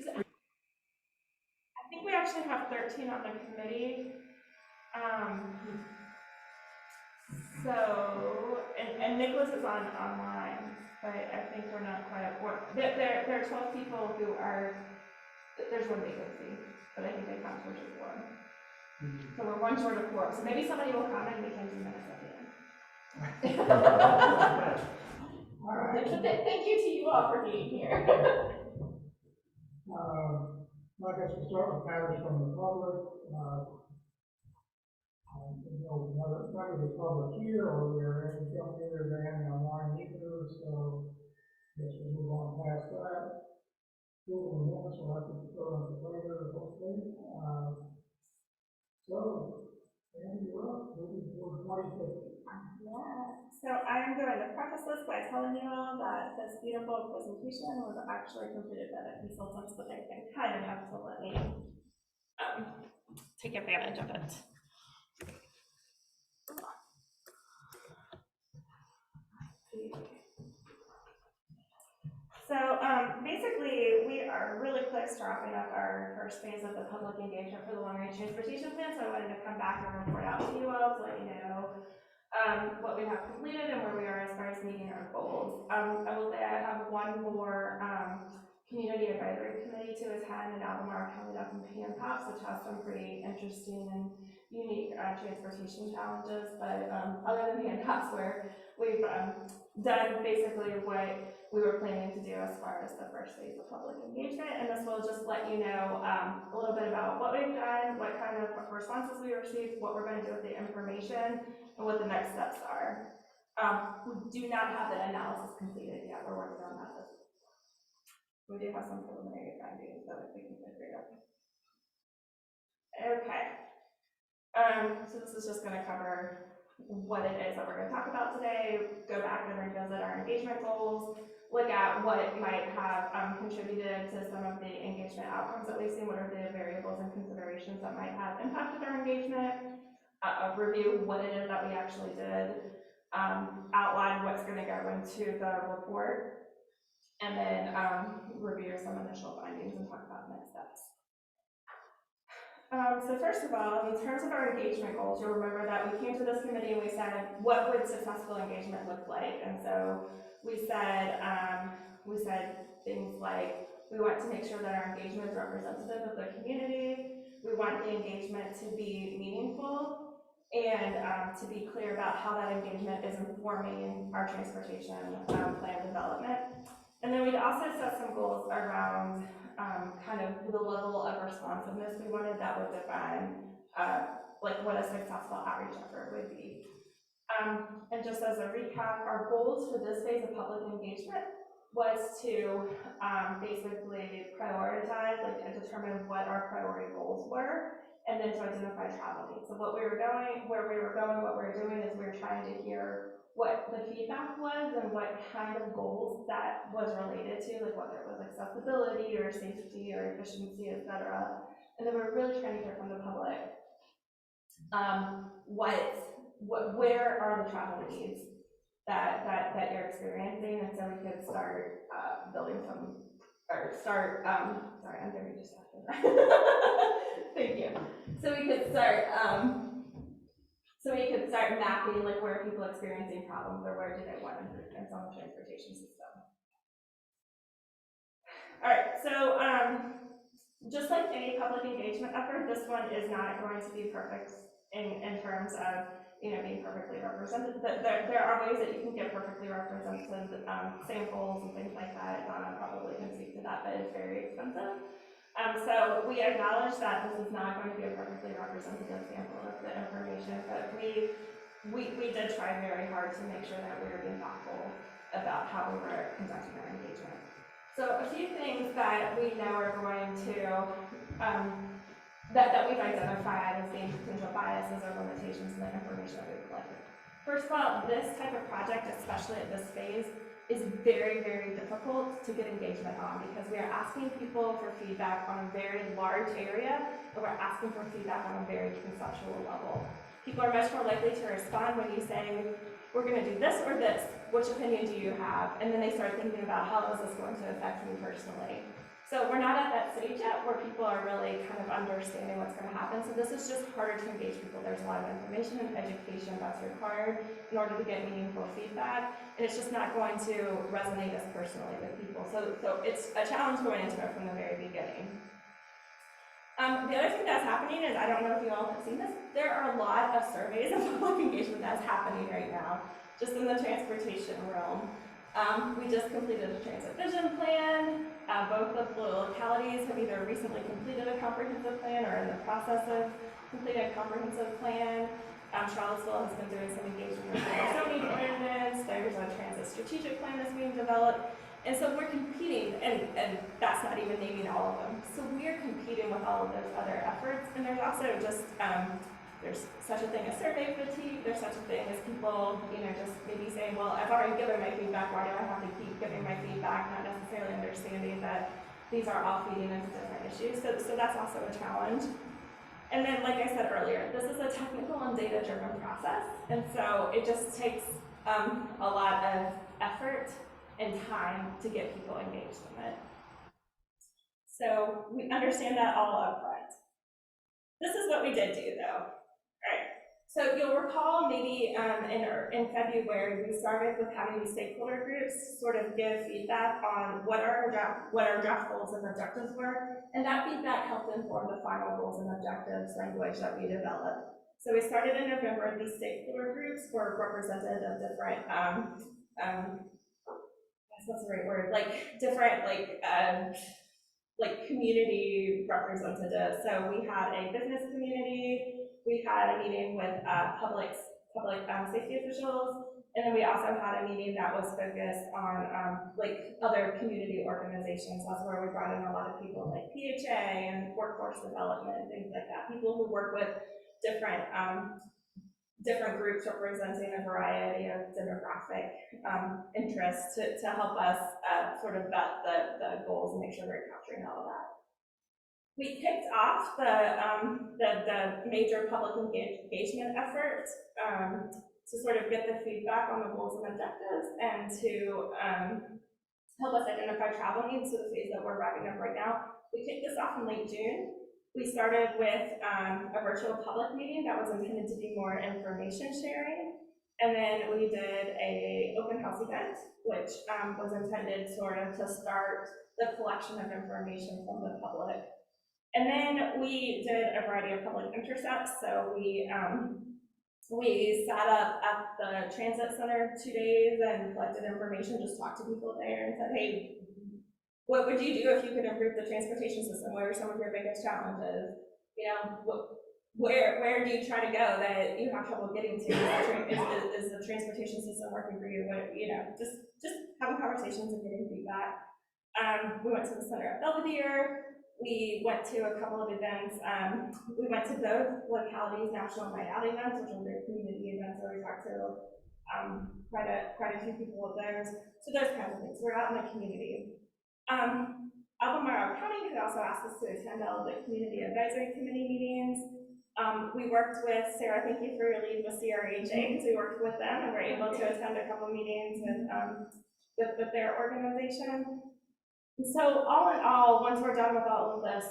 I think we actually have 13 on the committee. So, and Nicholas is online, but I think we're not quite at work. There are 12 people who are, there's one vacancy, but I think they count towards a quorum. So we're one short of quorum. So maybe somebody will come and we can do minutes at the end. All right. Thank you to you all for being here. I guess we'll start with matters from the public. None of the public here, or we're in either than online either, so I guess we'll move on past that. Approval of minutes, we'll have to go on to later, hopefully. So, Andy, you're up. Moving toward 2050. Yeah. So I'm going to preface this by telling you all that this beautiful presentation was actually completed by the consultants, but they've been kind enough to let me take advantage of it. So basically, we are really close to wrapping up our first phase of the public engagement for the long-range transportation plan. So I wanted to come back and report out to you all to let you know what we have completed and where we are as far as meeting our goals. I will say I have one more community advisory committee to attend in Albemarle County up in PMPOPs, which has some pretty interesting and unique transportation challenges. But other than PMPOPs, where we've done basically what we were planning to do as far as the first phase of public engagement, and this will just let you know a little bit about what we've done, what kind of responses we received, what we're going to do with the information, and what the next steps are. We do not have that analysis completed yet. We're working on that. We do have some preliminary findings that we can figure out. Okay. So this is just going to cover what it is that we're going to talk about today, go back and revisit our engagement goals, look at what might have contributed to some of the engagement outcomes that we've seen, what are the variables and considerations that might have impacted our engagement, review what it is that we actually did, outline what's going to go into the report, and then review some initial findings and talk about next steps. So first of all, in terms of our engagement goals, you'll remember that we came to this committee and we said, what would successful engagement look like? And so we said things like, we want to make sure that our engagement is representative of the community. We want the engagement to be meaningful and to be clear about how that engagement is informing our transportation plan development. And then we'd also set some goals around kind of the level of responsiveness we wanted that would define like what a successful outreach effort would be. And just as a recap, our goals for this phase of public engagement was to basically prioritize, like determine what our priority goals were, and then to identify travel needs. So what we were going, where we were going, what we were doing is we were trying to hear what the feedback was and what kind of goals that was related to, like whether it was accessibility or safety or efficiency, etc. And then we're really trying to hear from the public where are the travel needs that you're experiencing, and so we could start building some, or start, sorry, I'm very distracted. Thank you. So we could start mapping like where are people experiencing problems or where do they want improvements on the transportation system. All right, so just like any public engagement effort, this one is not going to be perfect in terms of being perfectly represented. There are ways that you can get perfectly represented samples and things like that. Donna probably can speak to that, but it's very expensive. So we acknowledge that this is not going to be a perfectly representative sample of the information, but we did try very hard to make sure that we were being thoughtful about how we were conducting our engagement. So a few things that we know are going to that we've identified as being potential biases or limitations in the information that we've collected. First of all, this type of project, especially at this phase, is very, very difficult to get engagement on because we are asking people for feedback on a very large area, and we're asking for feedback on a very conceptual level. People are much more likely to respond when you say, we're going to do this or this, which opinion do you have? And then they start thinking about how is this going to affect me personally. So we're not at that stage yet where people are really kind of understanding what's going to happen. So this is just harder to engage people. There's a lot of information and education that's required in order to get meaningful feedback, and it's just not going to resonate as personally with people. So it's a challenge going into it from the very beginning. The other thing that's happening is, I don't know if you all have seen this, there are a lot of surveys of public engagement that's happening right now, just in the transportation realm. We just completed a transit vision plan. Both of the localities have either recently completed a comprehensive plan or in the process of completing a comprehensive plan. Charlottesville has been doing some engagement with the zoning ordinance. There's a transit strategic plan that's being developed. And so we're competing, and that's not even naming all of them. So we're competing with all of those other efforts. And there's also just, there's such a thing as survey fatigue. There's such a thing as people, just maybe saying, well, I've already given my feedback. Why do I have to keep giving my feedback? Not necessarily understanding that these are all feeding into different issues. So that's also a challenge. And then, like I said earlier, this is a technical and data-driven process. And so it just takes a lot of effort and time to get people engaged in it. So we understand that all up front. This is what we did do, though. So you'll recall maybe in February, we started with having these stakeholder groups sort of give feedback on what our draft goals and objectives were, and that feedback helped inform the final goals and objectives language that we developed. So we started in November. These stakeholder groups were represented of different, what's the right word? Like different, like community representatives. So we had a business community. We had a meeting with public safety officials, and then we also had a meeting that was focused on like other community organizations. That's where we brought in a lot of people like PHA and workforce development, things like that. People who work with different groups representing a variety of demographic interests to help us sort of vet the goals and make sure we're capturing all of that. We kicked off the major public engagement effort to sort of get the feedback on the goals and objectives and to help us identify travel needs, so the phase that we're wrapping up right now. We kicked this off in late June. We started with a virtual public meeting that was intended to be more information sharing. And then we did a open house event, which was intended sort of to start the collection of information from the public. And then we did a variety of public intercepts. So we sat up at the transit center 2 days and collected information, just talked to people there and said, hey, what would you do if you could improve the transportation system? What are some of your biggest challenges? Where do you try to go that you have trouble getting to? Is the transportation system working for you? Just having conversations and getting feedback. We went to the center at Belvedere. We went to a couple of events. We went to both localities' National Night Out events, which are their community events where we talked to quite a few people of those. So those kinds of things. We're out in the community. Albemarle County had also asked us to attend all of the community advisory committee meetings. We worked with Sarah. Thank you for your lead with CRHA, because we worked with them and were able to attend a couple meetings with their organization. And so all in all, once we're done with all of this,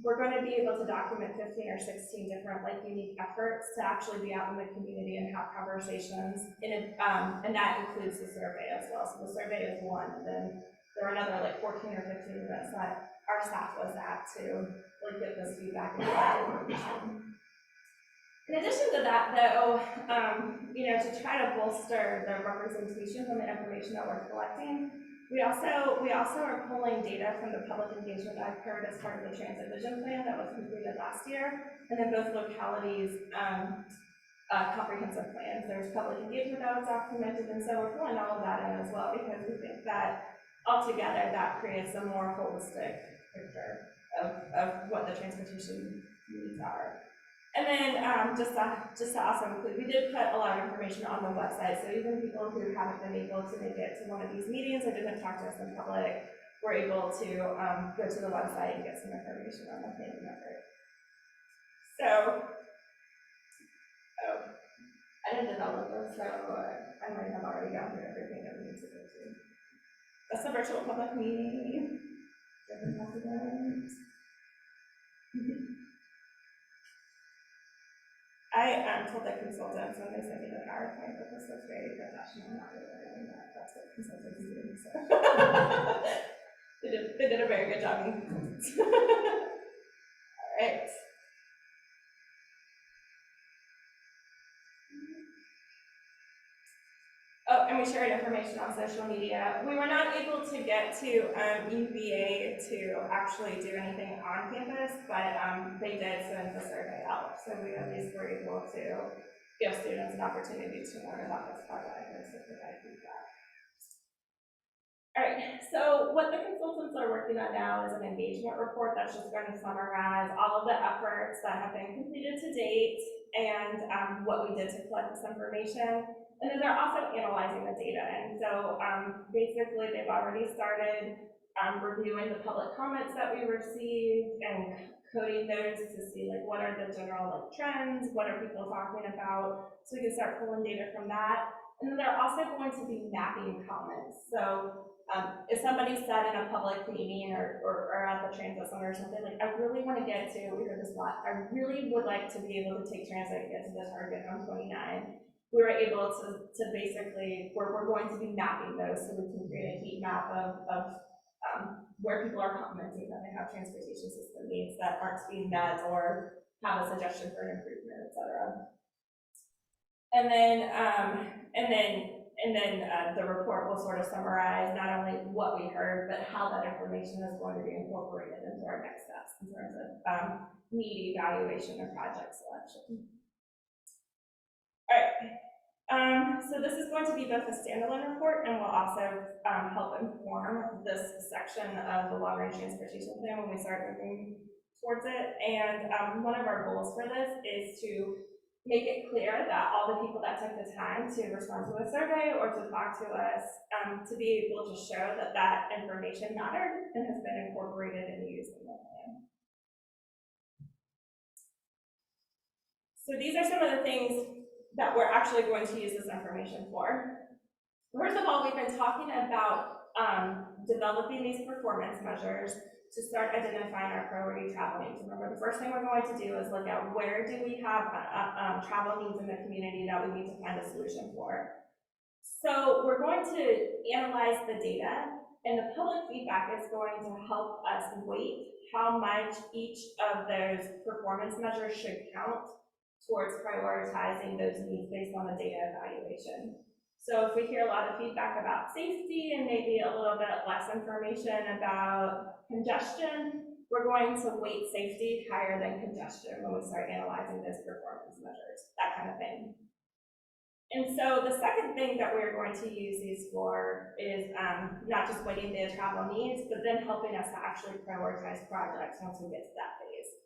we're going to be able to document 15 or 16 different unique efforts to actually be out in the community and have conversations, and that includes the survey as well. So the survey is one, and then there are another 14 or 15 events that our staff was at to get this feedback and collect information. In addition to that, though, to try to bolster the representation from the information that we're collecting, we also are pulling data from the public engagement that occurred as part of the transit vision plan that was completed last year, and then both localities' comprehensive plans. There's public engagement that was documented, and so we're pulling all of that in as well, because we think that altogether that creates a more holistic picture of what the transportation needs are. And then just to also include, we did put a lot of information on the website, so even people who haven't been able to make it to one of these meetings or didn't talk to us in public were able to go to the website and get some information on the planning effort. So, I didn't develop this, so I might have already gone through everything that we need to go to. That's the virtual public meeting. I told the consultants when they sent me the PowerPoint that this was very professional, not really, and that's what consultants do, so. They did a very good job. All right. Oh, and we shared information on social media. We were not able to get to UVA to actually do anything on campus, but they did send the survey out. So we at least were able to give students an opportunity to learn about this project and to provide feedback. All right, so what the consultants are working on now is an engagement report that's just going to summarize all of the efforts that have been completed to date and what we did to collect this information. And then they're also analyzing the data. And so basically they've already started reviewing the public comments that we received and coding those to see like what are the general trends, what are people talking about, so we can start pulling data from that. And then they're also going to be mapping comments. So if somebody said in a public meeting or at the transit center or something, like, I really want to get to, we heard this a lot, I really would like to be able to take transit and get to the Target on 29. We were able to basically, we're going to be mapping those so we can create a heat map of where people are commenting that they have transportation system needs that aren't being met or have a suggestion for an improvement, et cetera. And then the report will sort of summarize not only what we heard, but how that information is going to be incorporated into our next steps in terms of need evaluation and project selection. All right, so this is going to be both a standalone report and will also help inform this section of the long-range transportation plan when we start moving towards it. And one of our goals for this is to make it clear that all the people that took the time to respond to a survey or to talk to us to be able to show that that information mattered and has been incorporated and used in the plan. So these are some of the things that we're actually going to use this information for. First of all, we've been talking about developing these performance measures to start identifying our priority travel needs. Remember, the first thing we're going to do is look at where do we have travel needs in the community that we need to find a solution for. So we're going to analyze the data, and the public feedback is going to help us weight how much each of those performance measures should count towards prioritizing those needs based on the data evaluation. So if we hear a lot of feedback about safety and maybe a little bit less information about congestion, we're going to weight safety higher than congestion when we start analyzing those performance measures, that kind of thing. And so the second thing that we're going to use these for is not just weighting the travel needs, but then helping us to actually prioritize projects once we get to that phase.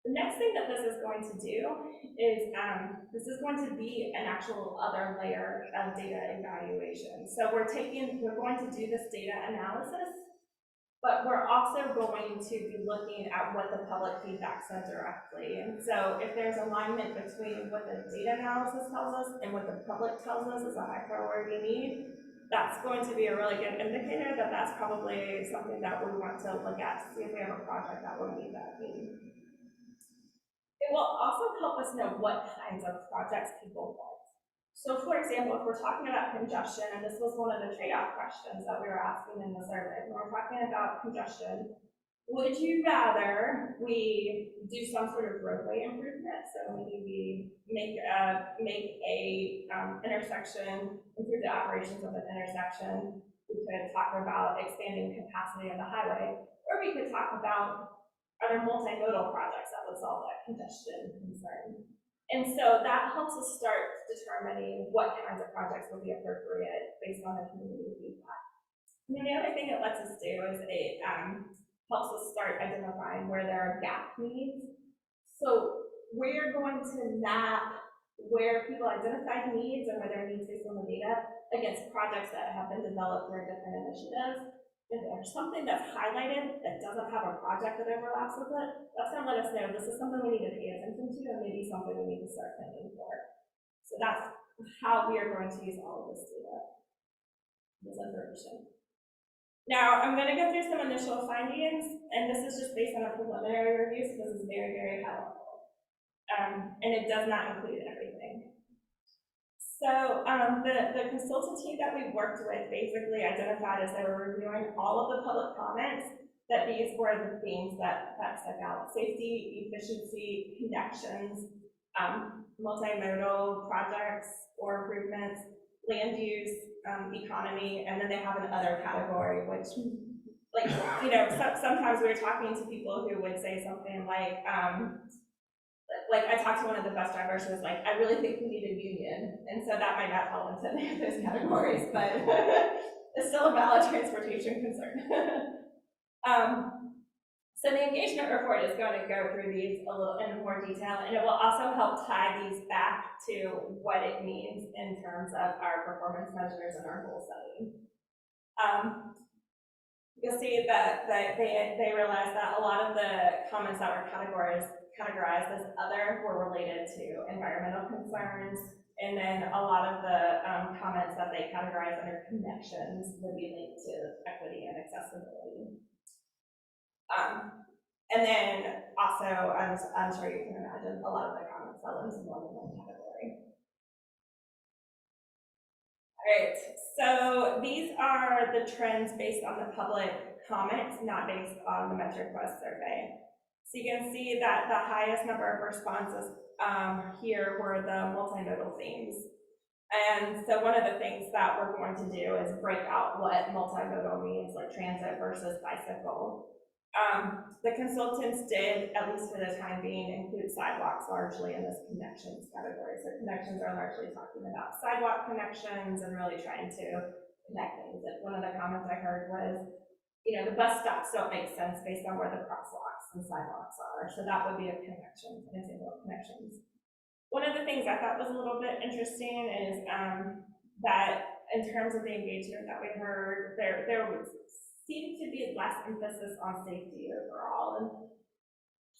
The next thing that this is going to do is this is going to be an actual other layer of data evaluation. So we're going to do this data analysis, but we're also going to be looking at what the public feedback said directly. And so if there's alignment between what the data analysis tells us and what the public tells us is a high priority need, that's going to be a really good indicator that that's probably something that we want to look at to see if we have a project that will meet that need. It will also help us know what kinds of projects people want. So for example, if we're talking about congestion, and this was one of the trade-off questions that we were asking in the survey, when we're talking about congestion, would you rather we do some sort of roadway improvement? So maybe we make a intersection, improve the operations of an intersection. We could talk about expanding capacity of the highway, or we could talk about other multimodal projects that would solve that congestion concern. And so that helps us start determining what kinds of projects will be appropriate based on the community feedback. And then the other thing it lets us do is it helps us start identifying where there are gap needs. So we're going to map where people identified needs and where there are needs based on the data against projects that have been developed through different initiatives. If there's something that's highlighted that doesn't have a project that overlaps with it, that's going to let us know this is something we need to pay attention to and maybe something we need to start planning for. So that's how we are going to use all of this data, this information. Now, I'm gonna go through some initial findings, and this is just based on a preliminary review, so this is very, very high level. And it does not include everything. So, the consultant team that we worked with basically identified as they were reviewing all of the public comments that these were the themes that stuck out: safety, efficiency, connections, multimodal projects or improvements, land use, economy, and then they have an other category, which, like, you know, sometimes we were talking to people who would say something like I talked to one of the bus drivers who was like, I really think we need a union, and so that might not fall into any of those categories, but it's still a valid transportation concern. So the engagement report is going to go through these a little in more detail, and it will also help tie these back to what it means in terms of our performance measures and our goal setting. You'll see that they realized that a lot of the comments that were categorized as other were related to environmental concerns, and then a lot of the comments that they categorized under connections would be linked to equity and accessibility. And then also, I'm sure you can imagine, a lot of the comments fell into more than one category. All right, so these are the trends based on the public comments, not based on the Metric Quest survey. So you can see that the highest number of responses here were the multimodal themes. And so one of the things that we're going to do is break out what multimodal means, like transit versus bicycle. The consultants did, at least for the time being, include sidewalks largely in this connections category. So connections are largely talking about sidewalk connections and really trying to connect things. One of the comments I heard was, you know, the bus stops don't make sense based on where the crosswalks and sidewalks are. So that would be a connection, an example of connections. One of the things I thought was a little bit interesting is that in terms of the engagement that we heard, there seemed to be less emphasis on safety overall. And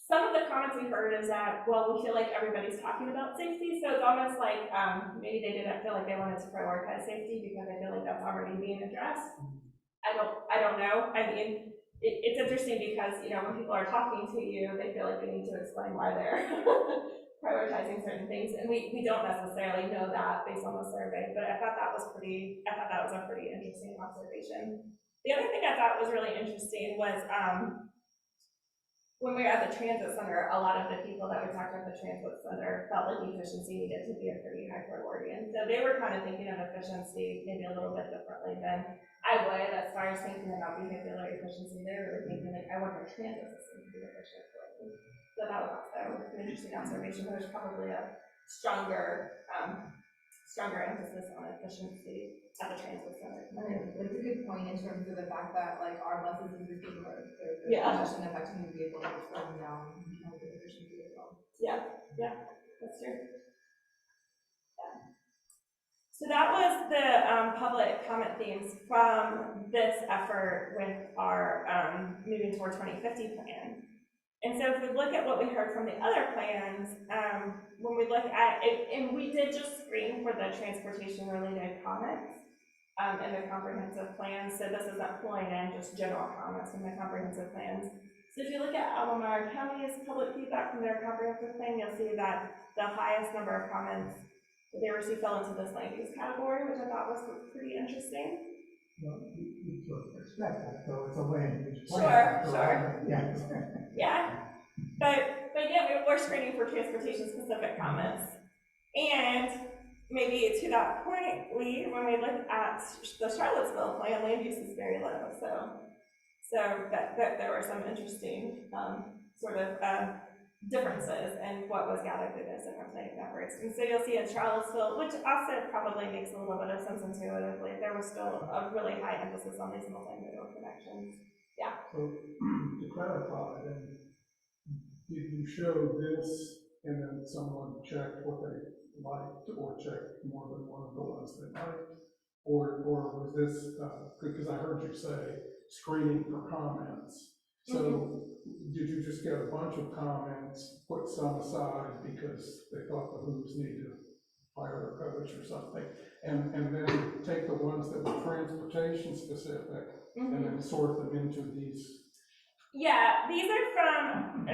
some of the comments we heard is that, well, we feel like everybody's talking about safety, so it's almost like maybe they didn't feel like they wanted to prioritize safety because they feel like that's already being addressed. I don't know. I mean, it's interesting because, you know, when people are talking to you, they feel like they need to explain why they're prioritizing certain things, and we don't necessarily know that based on the survey, but I thought that was a pretty interesting observation. The other thing I thought was really interesting was when we were at the transit center, a lot of the people that we talked to at the transit center felt like efficiency needed to be a pretty high priority, and so they were kind of thinking of efficiency maybe a little bit differently than I would as far as thinking about vehicular efficiency. They were really thinking like, I want our transit system to be efficient for me. So that was also an interesting observation. There's probably a stronger emphasis on efficiency at the transit center. It's a good point in terms of the fact that like our buses in particular, they're congestion affecting the vehicle that's slowing down the efficiency as well. Yeah, that's true. Yeah. So that was the public comment themes from this effort with our moving toward 2050 plan. And so if we look at what we heard from the other plans, when we look at it, and we did just screen for the transportation related comments in the comprehensive plan. So this isn't pulling in just general comments from the comprehensive plans. So if you look at Albemarle County's public feedback from their comprehensive plan, you'll see that the highest number of comments that they received fell into this land use category, which I thought was pretty interesting. Well, you sort of expect that, so it's a land use plan. Sure. Yeah. Yeah, but yeah, we're screening for transportation specific comments. And maybe to that point, when we look at the Charlottesville plan, land use is very low. So that there were some interesting sort of differences in what was gathered through those different planning efforts. And so you'll see in Charlottesville, which also probably makes a little bit of sense intuitively, there was still a really high emphasis on these multimodal connections. Yeah. So to clarify, then, did you show this and then someone checked what they liked, or checked more than one of the ones they liked, or was this because I heard you say screening for comments? So did you just get a bunch of comments, put some aside because they thought the Who's need to hire a coach or something, and then take the ones that were transportation specific and then sort them into these. Yeah, these are from,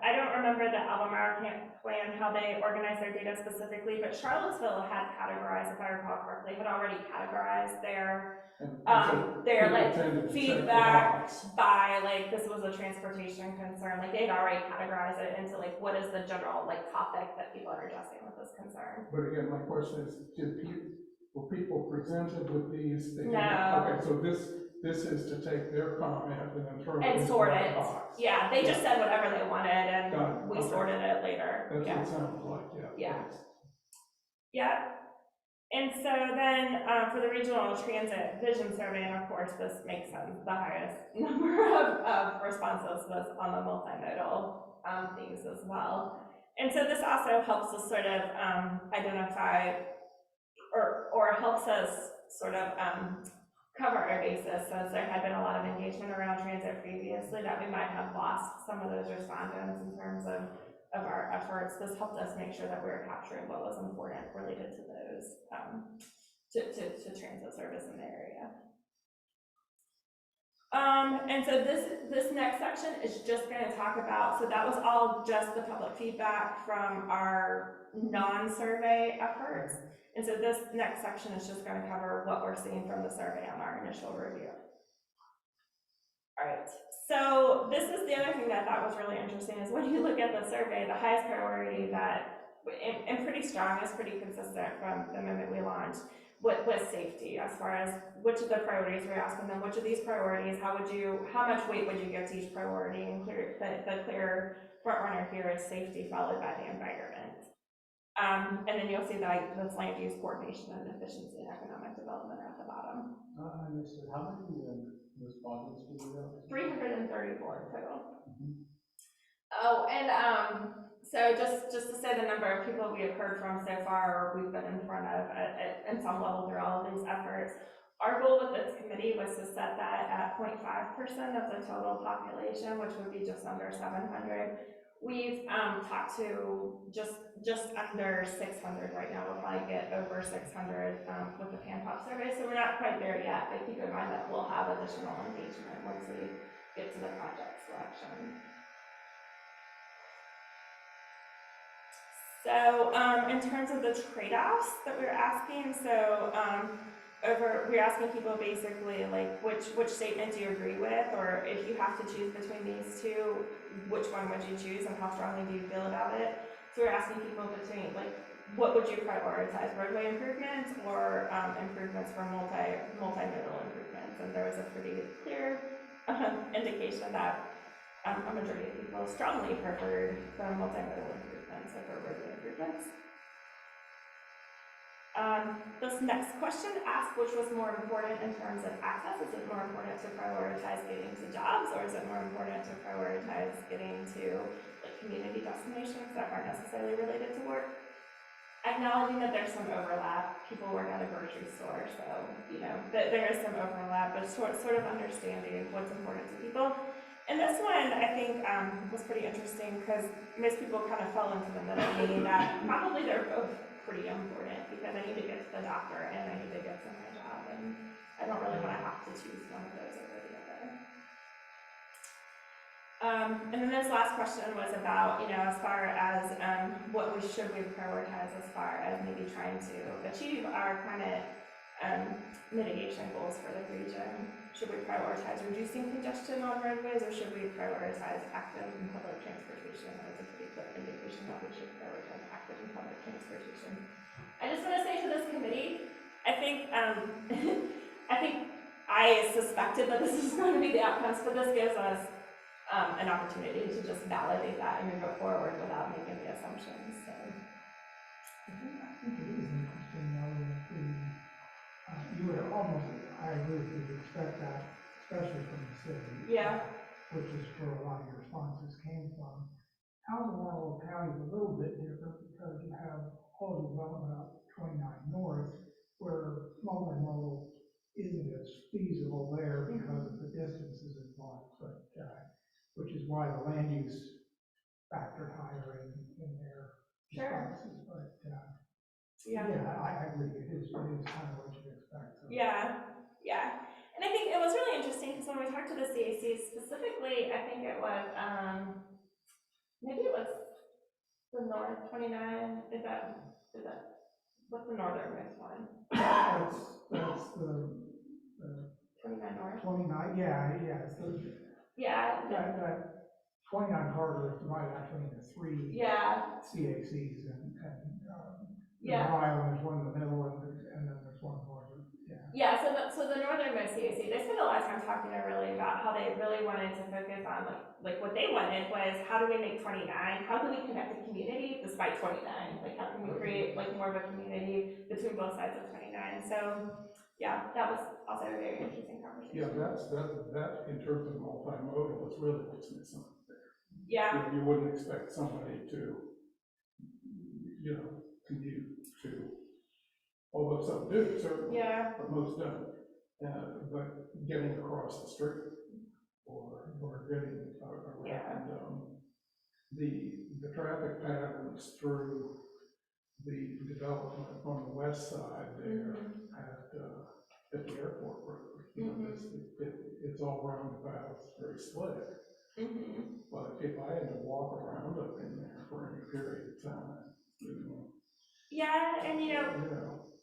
I don't remember the Albemarle plan, how they organize their data specifically, but Charlottesville had categorized, if I recall correctly, had already categorized their people like tend to check the feedback box. by like, this was a transportation concern, like they'd already categorized it into like, what is the general like topic that people are addressing with this concern? But again, my question is, were people presented with these? No. Okay, so this is to take their comment and then throw it And into sort that it. box. Yeah, they just said whatever they wanted and Got it. we Okay. sorted it later. That's Yeah. what it sounded like, yeah. Yeah. Thanks. Yeah. And so then for the regional transit vision survey, and of course this makes sense, the highest number of responses was on the multimodal themes as well. And so this also helps us sort of identify or helps us sort of cover our basis, as there had been a lot of engagement around transit previously, that we might have lost some of those respondents in terms of our efforts. This helped us make sure that we were capturing what was important related to those, to transit service in the area. And so this next section is just going to talk about, so that was all just the public feedback from our non-survey efforts. And so this next section is just going to cover what we're seeing from the survey on our initial review. All right, so this is the other thing that I thought was really interesting is when you look at the survey, the highest priority that, and pretty strong, is pretty consistent from the moment we launched, with safety, as far as which of the priorities we're asking them, which of these priorities, how much weight would you give to each priority, and the clear front runner here is safety, followed by the environment. And then you'll see that this land use coordination and efficiency and economic development are at the bottom. I understood. How many respondents do we have? 334 total. Mm-hmm. Oh, and so just to say the number of people we have heard from so far, or we've been in front of at some level through all of these efforts. Our goal with this committee was to set that at 0.5% of the total population, which would be just under 700. We've talked to just under 600 right now. We'll probably get over 600 with the PanPop survey, so we're not quite there yet, but keep in mind that we'll have additional engagement once we get to the project selection. So in terms of the trade-offs that we're asking, so we're asking people basically like which statement do you agree with, or if you have to choose between these two, which one would you choose and how strongly do you feel about it? So we're asking people between like what would you prioritize, roadway improvements or improvements for multimodal improvements, and there was a pretty clear indication that a majority of people strongly preferred the multimodal improvements over roadway improvements. This next question asked which was more important in terms of access. Is it more important to prioritize getting to jobs, or is it more important to prioritize getting to like community destinations that aren't necessarily related to work? Acknowledging that there's some overlap. People work at a grocery store, so you know there is some overlap, but sort of understanding what's important to people. And this one I think was pretty interesting because most people kind of fell into the middle, meaning that probably they're both pretty important because I need to get to the doctor and I need to get to my job, and I don't really want to have to choose one of those over the other. And then this last question was about, you know, as far as what should we prioritize as far as maybe trying to achieve our climate mitigation goals for the region. Should we prioritize reducing congestion on roadways, or should we prioritize active and public transportation? That was a pretty clear indication that we should prioritize active and public transportation. I just want to say to this committee, I think I suspected that this is going to be the outcomes, but this gives us an opportunity to just validate that and move it forward without making the assumptions. So. I think it is interesting though that you would almost, I agree with you, expect that, especially from the city. Yeah. Which is where a lot of your responses came from. Albemarle County is a little bit different because you have all development up 29 North, where multimodal isn't as feasible there because of the distances involved, but which is why the land use factor higher in their responses. But yeah, I agree. It is kind of what you'd expect. So. Yeah. And I think it was really interesting because when we talked to the CAC specifically, I think it was, maybe it was the North 29, is that, what's the northernmost one? That's the, 29 North? 29, yeah, so Yeah, that 29 corridor is divided actually into three yeah, CACs, and yeah. Rhode Island is one in the middle, and then there's one northern, yeah. Yeah, so the northernmost CAC, they spent a lot of time talking to really about how they really wanted to focus on, like what they wanted was, how do we make 29, how do we connect the community despite 29? Like, how can we create, like, more of a community between both sides of 29? So, yeah, that was also a very interesting conversation. Yeah, that in terms of multimodal is really what's missing there. Yeah. You wouldn't expect somebody to, commute to, although some do, certainly. Yeah. But most don't. But getting across the street or getting around, Yeah. The traffic patterns through the development on the west side there at the airport road, it's all roundabout, it's very slick. But if I had to walk around up in there for any period of time, Yeah, and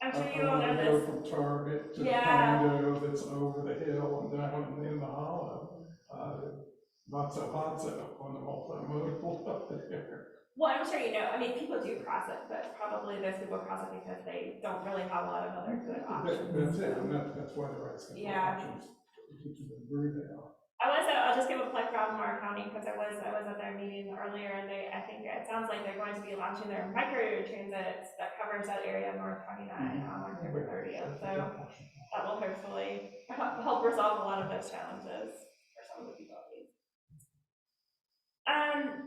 I'm sure you I all want know to go this. from Target to the Yeah. condo that's over the hill and down in the hollow. Not so hot on the multimodal up there. Well, I'm sure people do cross it, but probably those people cross it because they don't really have a lot of other good options. That's it, and that's why they're asking for Yeah. options to agree now. I'll just give a plug for Albemarle County because I was at their meeting earlier, and I think it sounds like they're going to be launching their micro transit that covers that area of North 29 on October 30th. So that will hopefully help resolve a lot of those challenges for some of the people.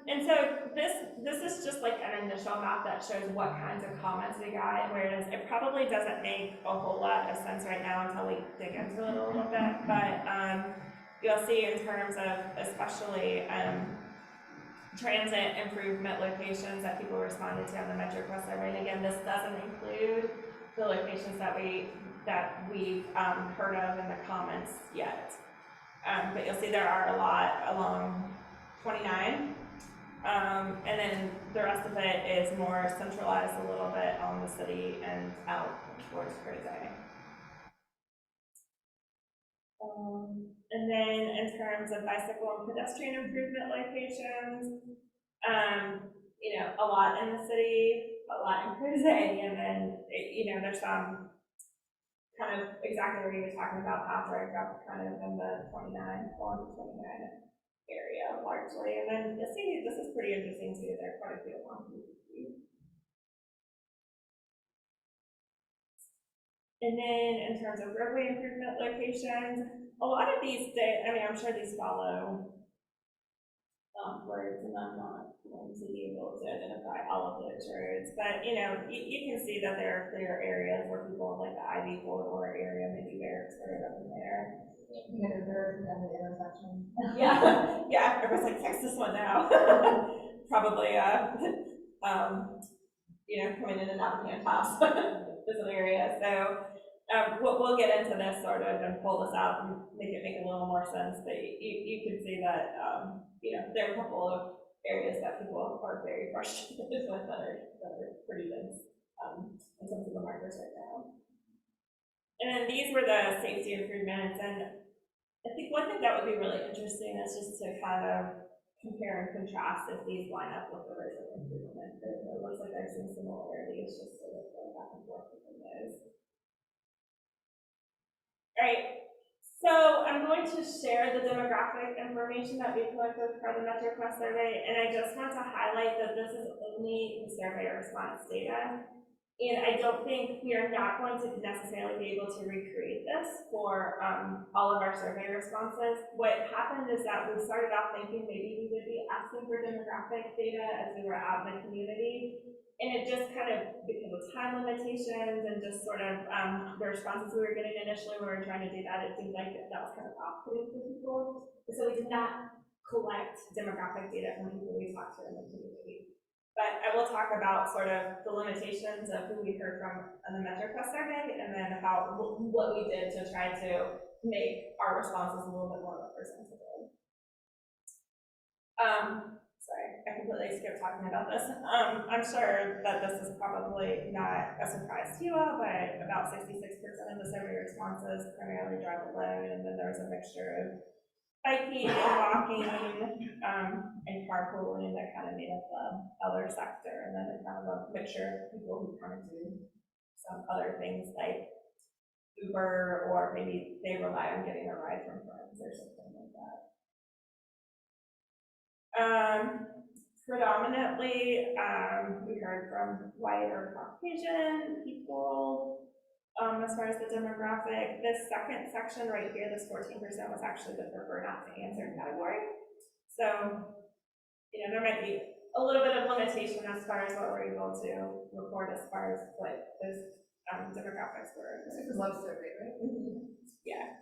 And so this is just like an initial map that shows what kinds of comments we got, whereas it probably doesn't make a whole lot of sense right now until we dig into it a little bit, but you'll see in terms of especially transit improvement locations that people responded to on the Metro Quest survey. And again, this doesn't include the locations that we've heard of in the comments yet. But you'll see there are a lot along 29, and then the rest of it is more centralized a little bit on the city and out towards Crazy. And then in terms of bicycle and pedestrian improvement locations, a lot in the city, a lot in Crazy, and then there's some kind of exactly what he was talking about, Patrick, up kind of in the 29 area largely. And then you'll see this is pretty interesting too. There are quite a few along here. And then in terms of roadway improvement locations, a lot of these I'm sure these follow words, and I'm not going to be able to identify all of those roads, but you can see that there are areas where people like the Ivy corridor area, maybe they're sort of up in there. There is the intersection. Yeah, everyone's like, text this one now. Probably, coming in and out of Camp House is an area. So we'll get into this sort of and pull this out and make it a little more sense. But you can see that, there are a couple of areas that people are very frustrated with that are pretty dense in terms of the markers right now. And then these were the safety improvements, and I think one thing that would be really interesting is just to kind of compare and contrast if these line up with the rate of improvement. It looks like there's some similarities, just sort of going back and forth between those. All right, so I'm going to share the demographic information that we collected for the Metro Quest survey, and I just want to highlight that this is only the survey response data. And I don't think we are not going to necessarily be able to recreate this for all of our survey responses. What happened is that we started off thinking maybe we would be asking for demographic data as we were out in the community. And it just kind of, because of time limitations and just sort of the responses we were getting initially when we were trying to do that, it seemed like that was kind of off-putting for people. And so we did not collect demographic data from people we talked to in the community. But I will talk about sort of the limitations of who we heard from on the Metro Quest survey, and then what we did to try to make our responses a little bit more representative. Sorry, I completely skipped talking about this. I'm sure that this is probably not a surprise to you all, but about 66% of the survey responses primarily drive alone, and then there's a mixture of biking, walking, and carpooling that kind of made up the other sector, and then kind of a mixture of people who kind of do some other things like Uber, or maybe they rely on getting a ride from friends or something like that. Predominantly, we heard from white or Caucasian people. As far as the demographic, this second section right here, this 14% was actually the prefer not to answer category. So, you know, there might be a little bit of limitation as far as what we're able to report as far as what those demographics were. This is love survey, right? Yeah.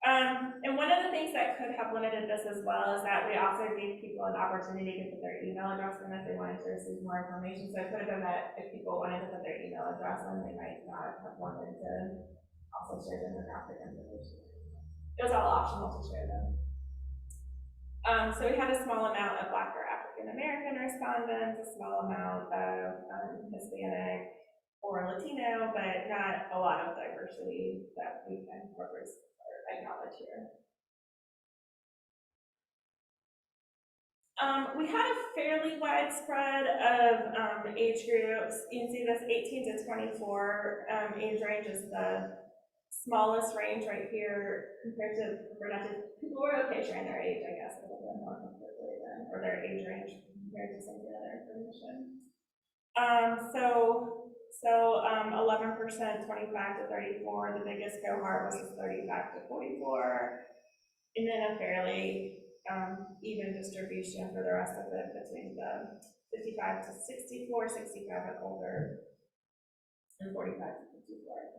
And one of the things that could have limited this as well is that we also gave people an opportunity to put their email address in if they wanted to receive more information. So it could have been that if people wanted to put their email address in, they might not have wanted to also share demographic information. It was all optional to share them. So we had a small amount of Black or African American respondents, a small amount of Hispanic or Latino, but not a lot of diversity that we can represent. Acknowledge here. We had a fairly wide spread of age groups. You can see this 18 to 24 age range is the smallest range right here compared to reproductive. People were okay sharing their age, I guess, a little bit more comfortably than, or their age range compared to some of the other information. 11%, 25 to 34, the biggest cohort was 35 to 44, and then a fairly even distribution for the rest of it between the 55 to 64, 65 and older, and 45 to 54.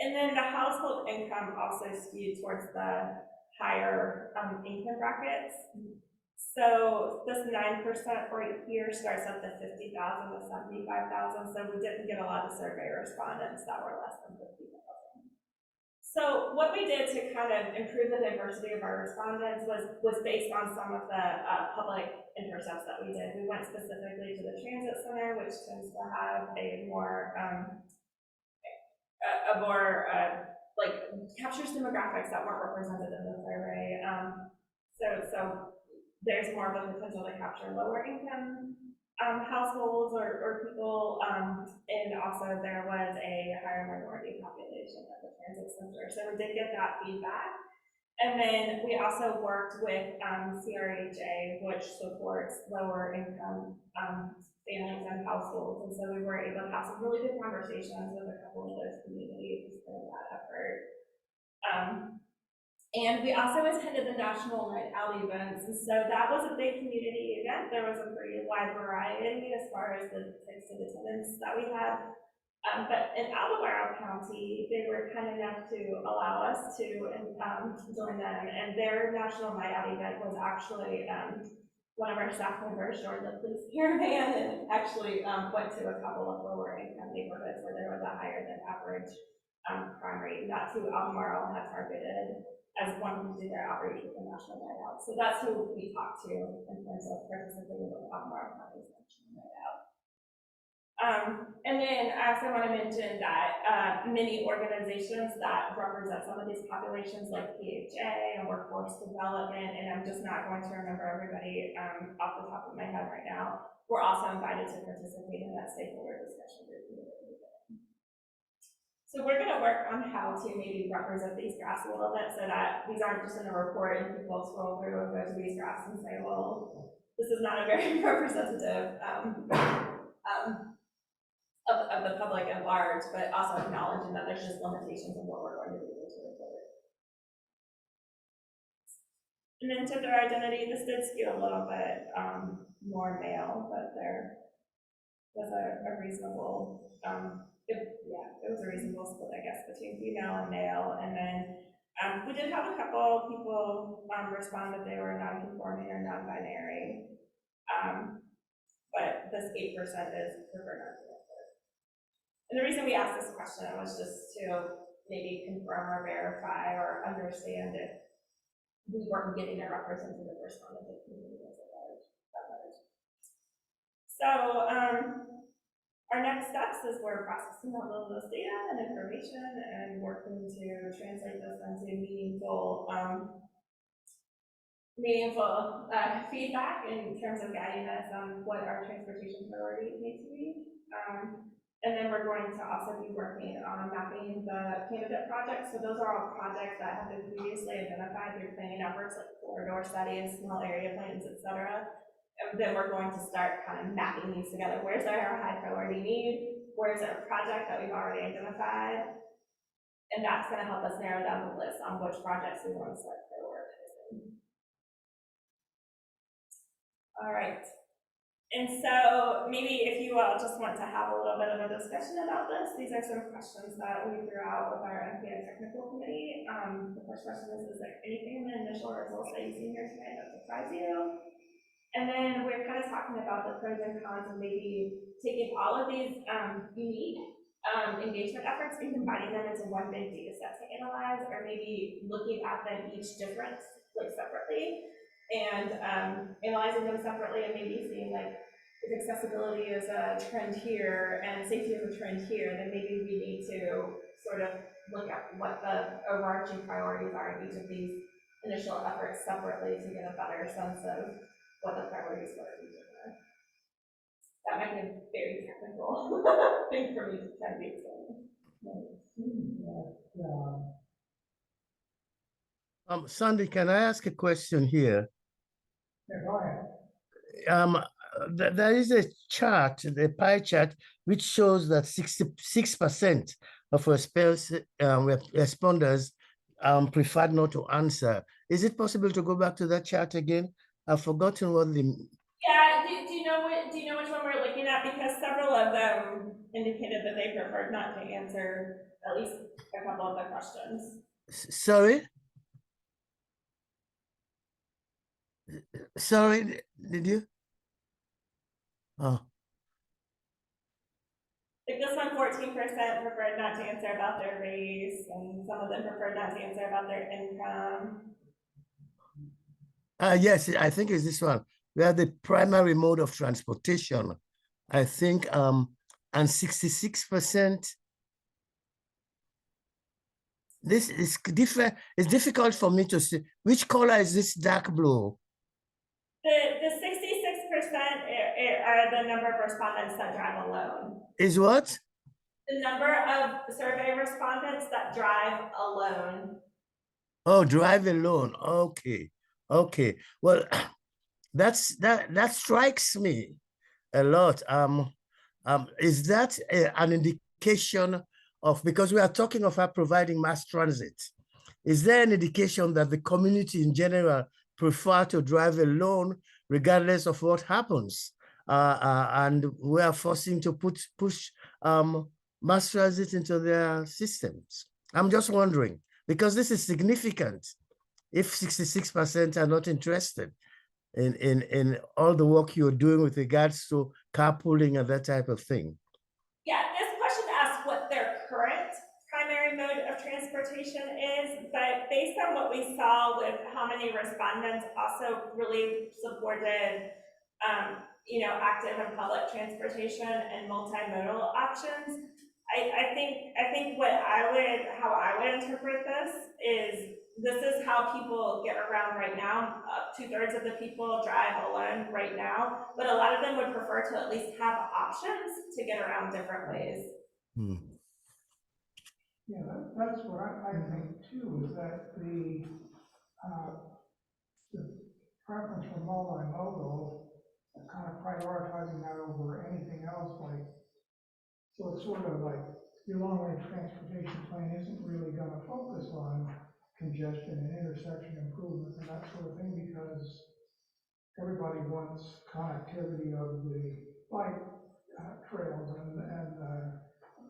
And then the household income also skewed towards the higher income brackets. So this 9% right here starts at the 50,000 to 75,000. So we didn't get a lot of survey respondents that were less than 50,000. So what we did to kind of improve the diversity of our respondents was based on some of the public intercepts that we did. We went specifically to the transit center, which tends to have a more like captures demographics that weren't represented in the survey. So there's more of a potential to capture lower income households or people, and also there was a higher minority population at the transit center. So we did get that feedback. And then we also worked with CRHA, which supports lower income families and households. And so we were able to have some really good conversations with a couple of those communities as part of that effort. And we also attended the National Night Out events, and so that was a big community event. There was a pretty wide variety as far as the types of attendance that we had. But in Albemarle County, they were kind enough to allow us to join them, and their National Night Out event was actually one of our staff members joined the police caravan and actually went to a couple of lower income neighborhoods where there was a higher than average crime rate. That's who Albemarle had targeted as one who did their outreach with the National Night Out. So that's who we talked to in terms of participating with Albemarle County's National Night Out. And then I also want to mention that many organizations that represent some of these populations like PHA and Workforce Development, and I'm just not going to remember everybody off the top of my head right now, were also invited to participate in that stakeholder discussion group. So we're going to work on how to maybe represent these graphs a little bit so that these aren't just in a report and people scroll through and go to these graphs and say, well, this is not a very representative of the public at large, but also acknowledging that there's just limitations in what we're going to be able to report. And then gender identity, this did skew a little bit more male, but there was a reasonable it was a reasonable split, I guess, between female and male. And then we did have a couple people respond that they were non-conforming or non-binary, but this 8% is prefer not to answer. And the reason we asked this question was just to maybe confirm or verify or understand if we weren't getting a representative response of the community as a large. So, our next steps is we're processing all of this data and information and working to translate this into meaningful feedback in terms of guiding us on what our transportation priorities need to be. And then we're going to also be working on mapping the candidate projects. So those are all projects that have been previously identified through planning efforts like corridor studies, small area plans, et cetera. And then we're going to start kind of mapping these together. Where's our high priority need? Where's our project that we've already identified? And that's going to help us narrow down the list on which projects we want to start prioritizing. All right. And so maybe if you all just want to have a little bit of a discussion about this, these are some questions that we threw out with our MPO technical committee. The first question is there anything in the initial results that you've seen here tonight that surprised you? And then we're kind of talking about the pros and cons of maybe taking all of these unique engagement efforts and combining them into one big data set to analyze, or maybe looking at them each different, like separately, and analyzing them separately, and maybe seeing like if accessibility is a trend here and safety is a trend here, then maybe we need to sort of look at what the overarching priorities are in each of these initial efforts separately to get a better sense of what the priorities were in each of them. That might be a very technical thing for me to try to explain. Sandy, can I ask a question here? Yeah, go ahead. There is a chart, the pie chart, which shows that 66% of responders preferred not to answer. Is it possible to go back to that chart again? I've forgotten what the... Yeah, do you know which one we're looking at? Because several of them indicated that they preferred not to answer at least a couple of the questions. Sorry? Sorry, did you? Oh. Like this one, 14% preferred not to answer about their race, and some of them preferred not to answer about their income. Yes, I think it's this one. We have the primary mode of transportation, I think, and 66%. This is different. It's difficult for me to see. Which color is this dark blue? The 66% are the number of respondents that drive alone. Is what? The number of survey respondents that drive alone. Oh, drive alone. Okay. Okay. Well, that strikes me a lot. Is that an indication of, because we are talking of providing mass transit, is there an indication that the community in general prefer to drive alone regardless of what happens? And we are forcing to push mass transit into their systems. I'm just wondering, because this is significant if 66% are not interested in all the work you're doing with regards to carpooling and that type of thing. Yeah, this question asks what their current primary mode of transportation is, but based on what we saw with how many respondents also really supported active and public transportation and multimodal options, I think how I would interpret this is how people get around right now. 2/3 of the people drive alone right now, but a lot of them would prefer to at least have options to get around different ways. Yeah, that's what I think too, is that the preference for multimodal, kind of prioritizing that over anything else, like, so it's sort of like your long-range transportation plan isn't really going to focus on congestion and intersection improvements and that sort of thing, because everybody wants connectivity of the bike trails and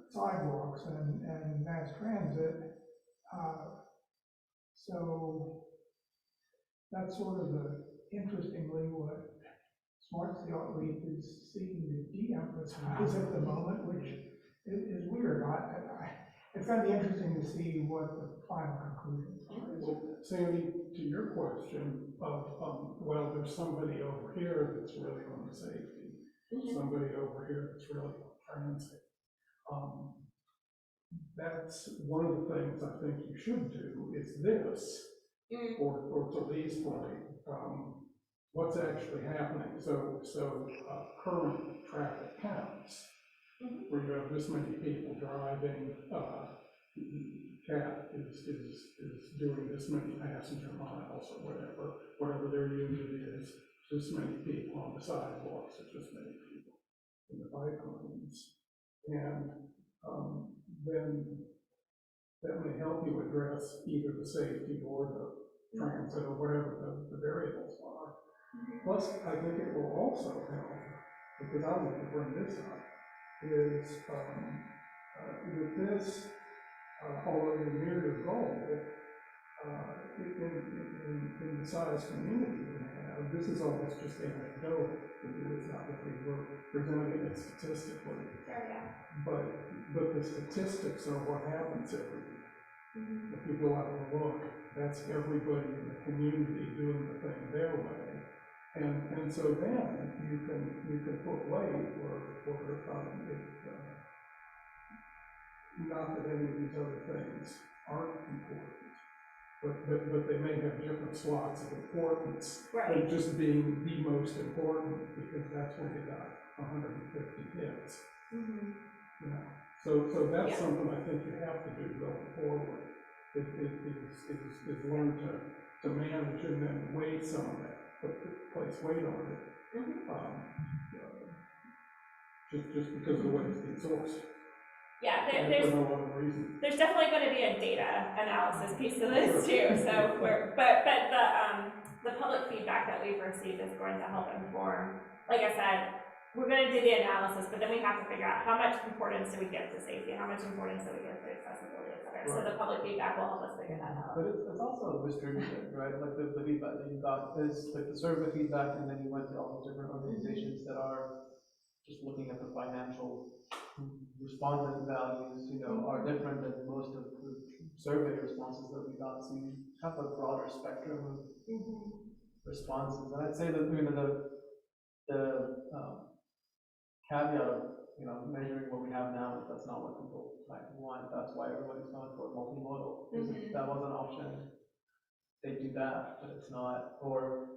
sidewalks and mass transit. So that's sort of interestingly what Smart City Outreach is seeking to de-emphasize at the moment, which is weird. It's gonna be interesting to see what the final conclusions are. Well, Sandy, to your question of, well, there's somebody over here that's really on the safety, somebody over here that's really on transit. That's one of the things I think you should do is this, or to Lee's point, what's actually happening. So current traffic counts, where you have this many people driving, CAT is doing this many passenger miles or whatever their unit is, this many people on the sidewalks, or this many people in the bike lanes. And then that may help you address either the safety or the transit or whatever the variables are. Plus, I think it will also help, because I want to bring this up, is with this, although you're near your goal, in the size community we have, this is almost just anecdotal, it's not that we were presenting it statistically. Sure, yeah. But the statistics are what happens every year. If you go out and look, that's everybody in the community doing the thing their way. And so then you can put weight where not that any of these other things aren't important, but they may have different slots of importance, than just being the most important, because that's where you got 150 hits. You know, so that's something I think you have to do going forward. Is learn to manage and then weigh some of that, place weight on it. Just because of the way it's being sourced. Yeah, for no other reason. there's definitely going to be a data analysis piece to this too. So but the public feedback that we've received is going to help inform. Like I said, we're going to do the analysis, but then we have to figure out how much importance do we give to safety, how much importance do we give to accessibility, et cetera. So the public feedback will help us figure that out. But it's also distributed, right? Like the feedback that you got is like the survey feedback, and then you went to all these different organizations that are just looking at the financial respondent values, are different than most of the survey responses that we got. So you have a broader spectrum of responses. And I'd say that the caveat of measuring what we have now is that's not what people want. That's why everybody's going for multimodal. Because if that was an option, they do that, but it's not. Or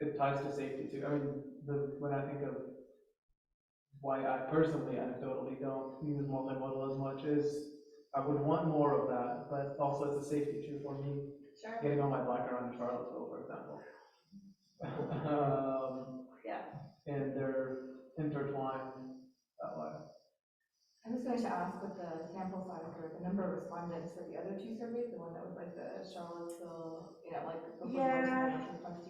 it ties to safety too. I mean, when I think of why I personally anecdotally don't use multimodal as much is I would want more of that, but also it's a safety issue for me. Sure. Getting on my bike around Charlottesville, for example. And they're intertwined that way. I was going to ask what the sample size or the number of respondents for the other two surveys, the one that was like the Charlottesville, do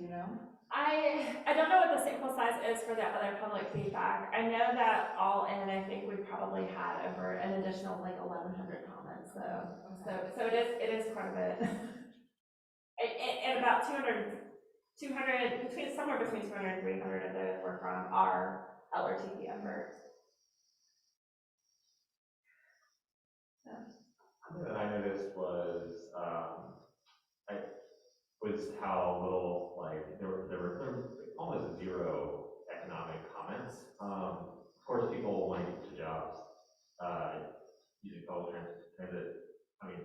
you know? I don't know what the sample size is for the other public feedback. I know that all in, I think we probably had over an additional 1,100 comments. So it is quite a bit. And about 200 somewhere between 200 and 300 of those were from our LRTP efforts. That I noticed was how little, there were almost zero economic comments. Of course, people want to get to jobs using public transit. I mean,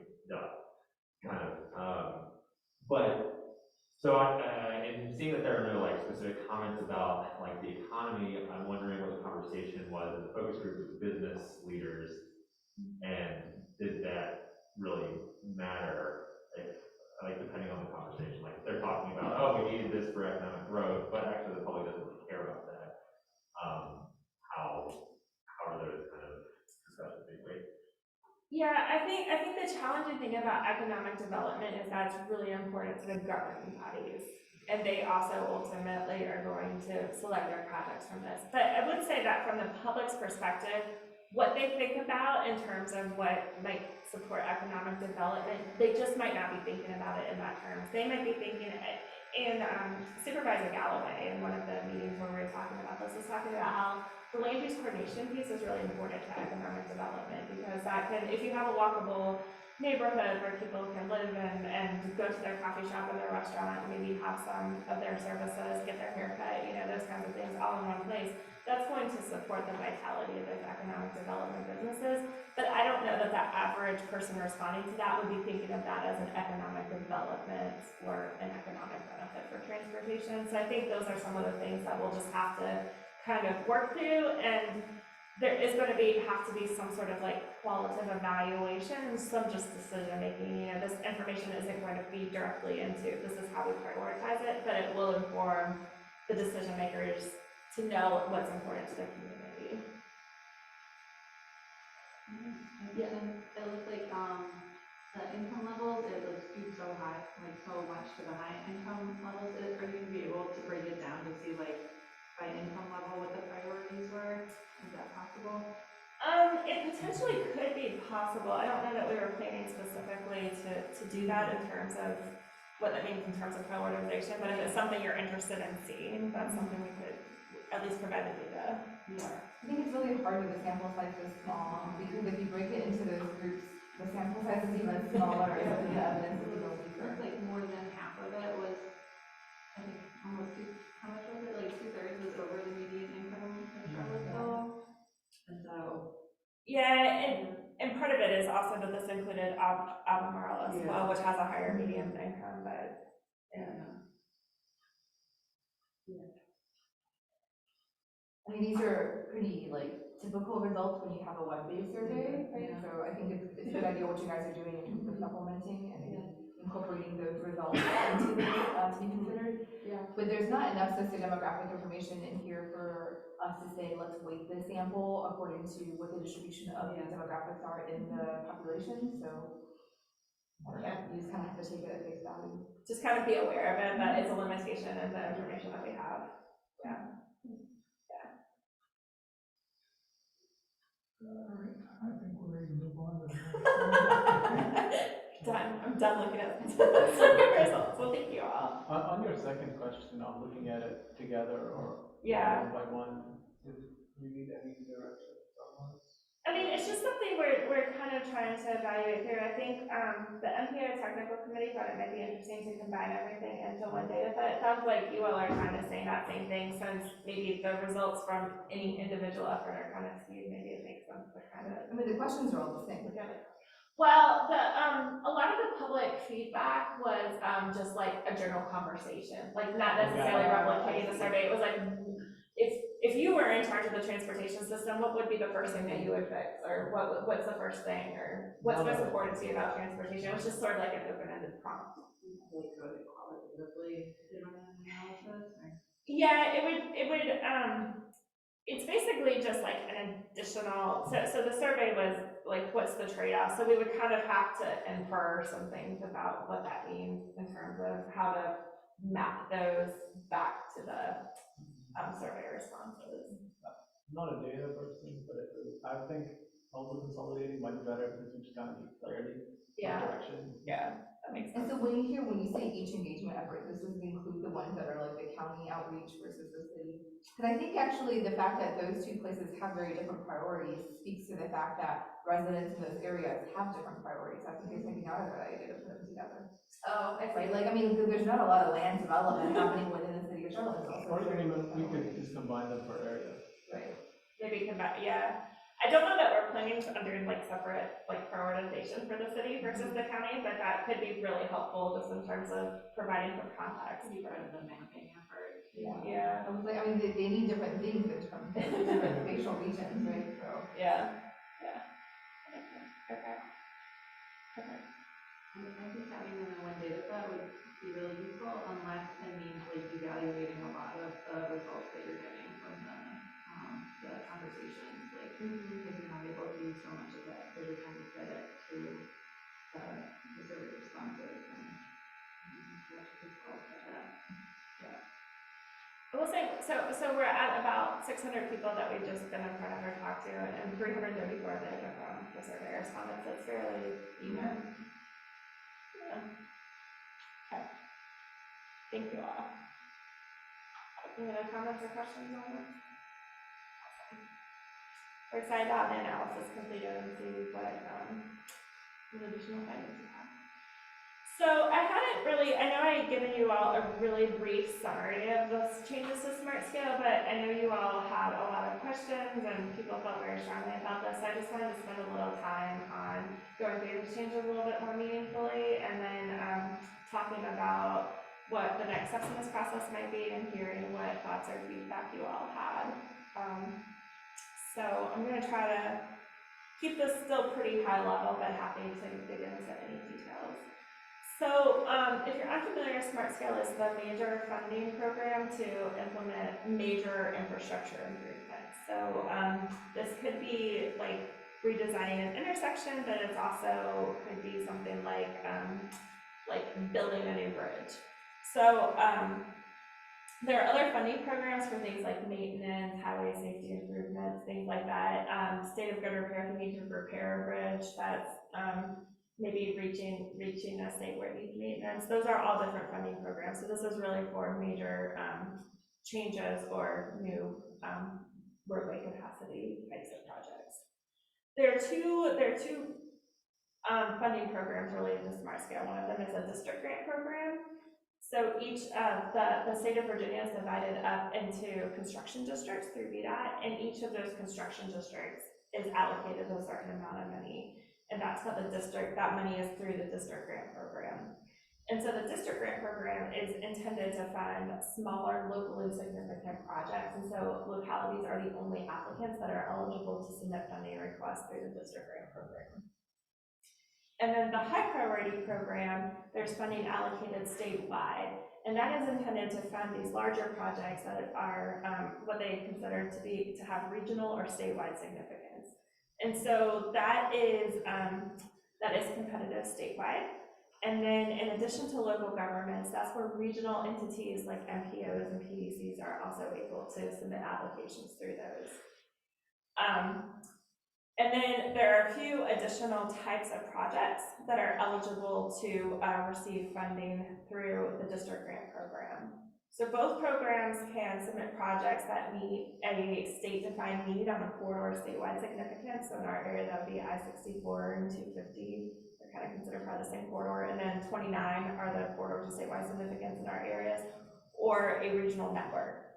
kind of. But so and seeing that there are no specific comments about the economy, I'm wondering what the conversation was in the focus group with business leaders, and did that really matter? Depending on the conversation, if they're talking about, oh, we needed this for economic growth, but actually the public doesn't really care about that. How are those kind of discussions being made? Yeah, I think the challenging thing about economic development is that it's really important to the governing bodies, and they also ultimately are going to select their projects from this. But I would say that from the public's perspective, what they think about in terms of what might support economic development, they just might not be thinking about it in that terms. They might be thinking, Supervisor Galloway, in one of the meetings where we were talking about this, was talking about how the land use coordination piece is really important to economic development, because that can, if you have a walkable neighborhood where people can live and go to their coffee shop and their restaurant, and maybe have some of their services, get their haircut, those kinds of things all in one place, that's going to support the vitality of those economic development businesses. But I don't know that average person responding to that would be thinking of that as an economic development or an economic benefit for transportation. So I think those are some of the things that we'll just have to kind of work through, and there is going to have to be some sort of like qualitative evaluation, some just decision making. This information isn't going to feed directly into this is how we prioritize it, but it will inform the decision makers to know what's important to the community. Yeah, it looked like, the income levels, it was skewed so high, like so much to the high income levels. Are you gonna be able to break it down to see like by income level what the priorities were? Is that possible? It potentially could be possible. I don't know that we were planning specifically to do that in terms of what that means in terms of prioritization, but if it's something you're interested in seeing, that's something we could at least provide the data. Yeah. I think it's really hard with the sample size this small, because if you break it into those groups, the sample size is even smaller, so the evidence is even weaker. Looks like more than half of it was, I think, almost how much was it? Like 2/3 was over the median income in Charlottesville. And so. Yeah, and part of it is also that this included Albemarle as well, which has a higher median income, but I mean, these are pretty like typical results when you have a web-based survey, right? So I think it's a good idea what you guys are doing in terms of supplementing and incorporating those results into this to be considered. Yeah. But there's not enough sociodemographic information in here for us to say, let's weight the sample according to what the distribution of these demographics are in the population. So you just kind of have to take it at face value. just kind of be aware of it, that it's a limitation in the information that we have. All right, I think we're ready to move on to the next Done. I'm done looking at the results. Well, thank you all. On your second question, on looking at it together or Yeah. one by one, do you need any direction from us? I mean, it's just something we're kind of trying to evaluate here. I think the MPO technical committee thought it might be interesting to combine everything into one data set. It sounds like you all are kind of saying that same thing, since maybe the results from any individual effort are kind of skewed. Maybe it makes sense to kind of. I mean, the questions are all the same. Well, a lot of the public feedback was just like a general conversation, like not necessarily replicating the survey. It was like, if you were in charge of the transportation system, what would be the first thing that you would fix, or what's the first thing, or what's most important to you about transportation? It was just sort of like an open-ended prompt. Like go to qualitatively different analysis. Yeah, it would. It's basically just like an additional. So the survey was like, what's the trade-off? So we would kind of have to infer some things about what that means in terms of how to map those back to the survey responses. I'm not a data person, but I think also consolidating might be better because we just kind of need clarity. Direction. Yeah, that makes And sense. so when you say each engagement effort, this does include the ones that are like the county outreach versus the city? Because I think actually the fact that those two places have very different priorities speaks to the fact that residents in those areas have different priorities. I think it's maybe not a good idea to put them together. Oh, I see. Right, like, I mean, there's not a lot of land development happening within the city of Charlottesville. Or we could just combine them per area. Right. Maybe come back, yeah. I don't know that we're planning to under like separate like prioritization for the city versus the county, but that could be really helpful just in terms of providing some context. Be part of the mapping effort. Yeah. I was like, I mean, they need different things in terms of different spatial regions, right? So. Yeah. Okay. I think having them in one data set would be really useful, unless it means like evaluating a lot of the results that you're getting from the conversations, like if you're not able to use so much of it, there's a kind of credit to the survey responses and what you could call that. I will say, so we're at about 600 people that we've just been in front of or talked to, and 334 data from the survey respondents. It's fairly even. Yeah. Okay. Thank you all. Any other comments or questions on this? We're excited about the analysis completed and see what additional findings we have. So I know I had given you all a really brief summary of the changes to Smart Scale, but I know you all had a lot of questions and people felt very strongly about this. So I just wanted to spend a little time on going through these changes a little bit more meaningfully, and then talking about what the next steps in this process might be and hearing what thoughts or feedback you all had. So I'm going to try to keep this still pretty high level, but happy to dig into any details. So if you're unfamiliar, Smart Scale is the major funding program to implement major infrastructure improvements. So this could be like redesigning an intersection, but it's also could be something like building a new bridge. So there are other funding programs for things like maintenance, highway safety improvements, things like that. State of good repair, if you need to repair a bridge that's maybe reaching a state where it needs maintenance. Those are all different funding programs. So this is really for major changes or new roadway capacity types of projects. There are two funding programs related to Smart Scale. One of them is a district grant program. So each the state of Virginia is divided up into construction districts through VDOT, and each of those construction districts is allocated a certain amount of money. And that's what that money is through the district grant program. And so the district grant program is intended to fund smaller, locally significant projects. And so localities are the only applicants that are eligible to submit funding requests through the district grant program. And then the high priority program, there's funding allocated statewide. And that is intended to fund these larger projects that are what they consider to have regional or statewide significance. And so that is competitive statewide. And then in addition to local governments, that's where regional entities like MPOs and PDCs are also able to submit applications through those. And then there are a few additional types of projects that are eligible to receive funding through the district grant program. So both programs can submit projects that meet a state-defined need on a corridor statewide significance. So in our area, that would be I-64 and 250. They're kind of considered part of the same corridor. And then 29 are the corridors of statewide significance in our areas, or a regional network.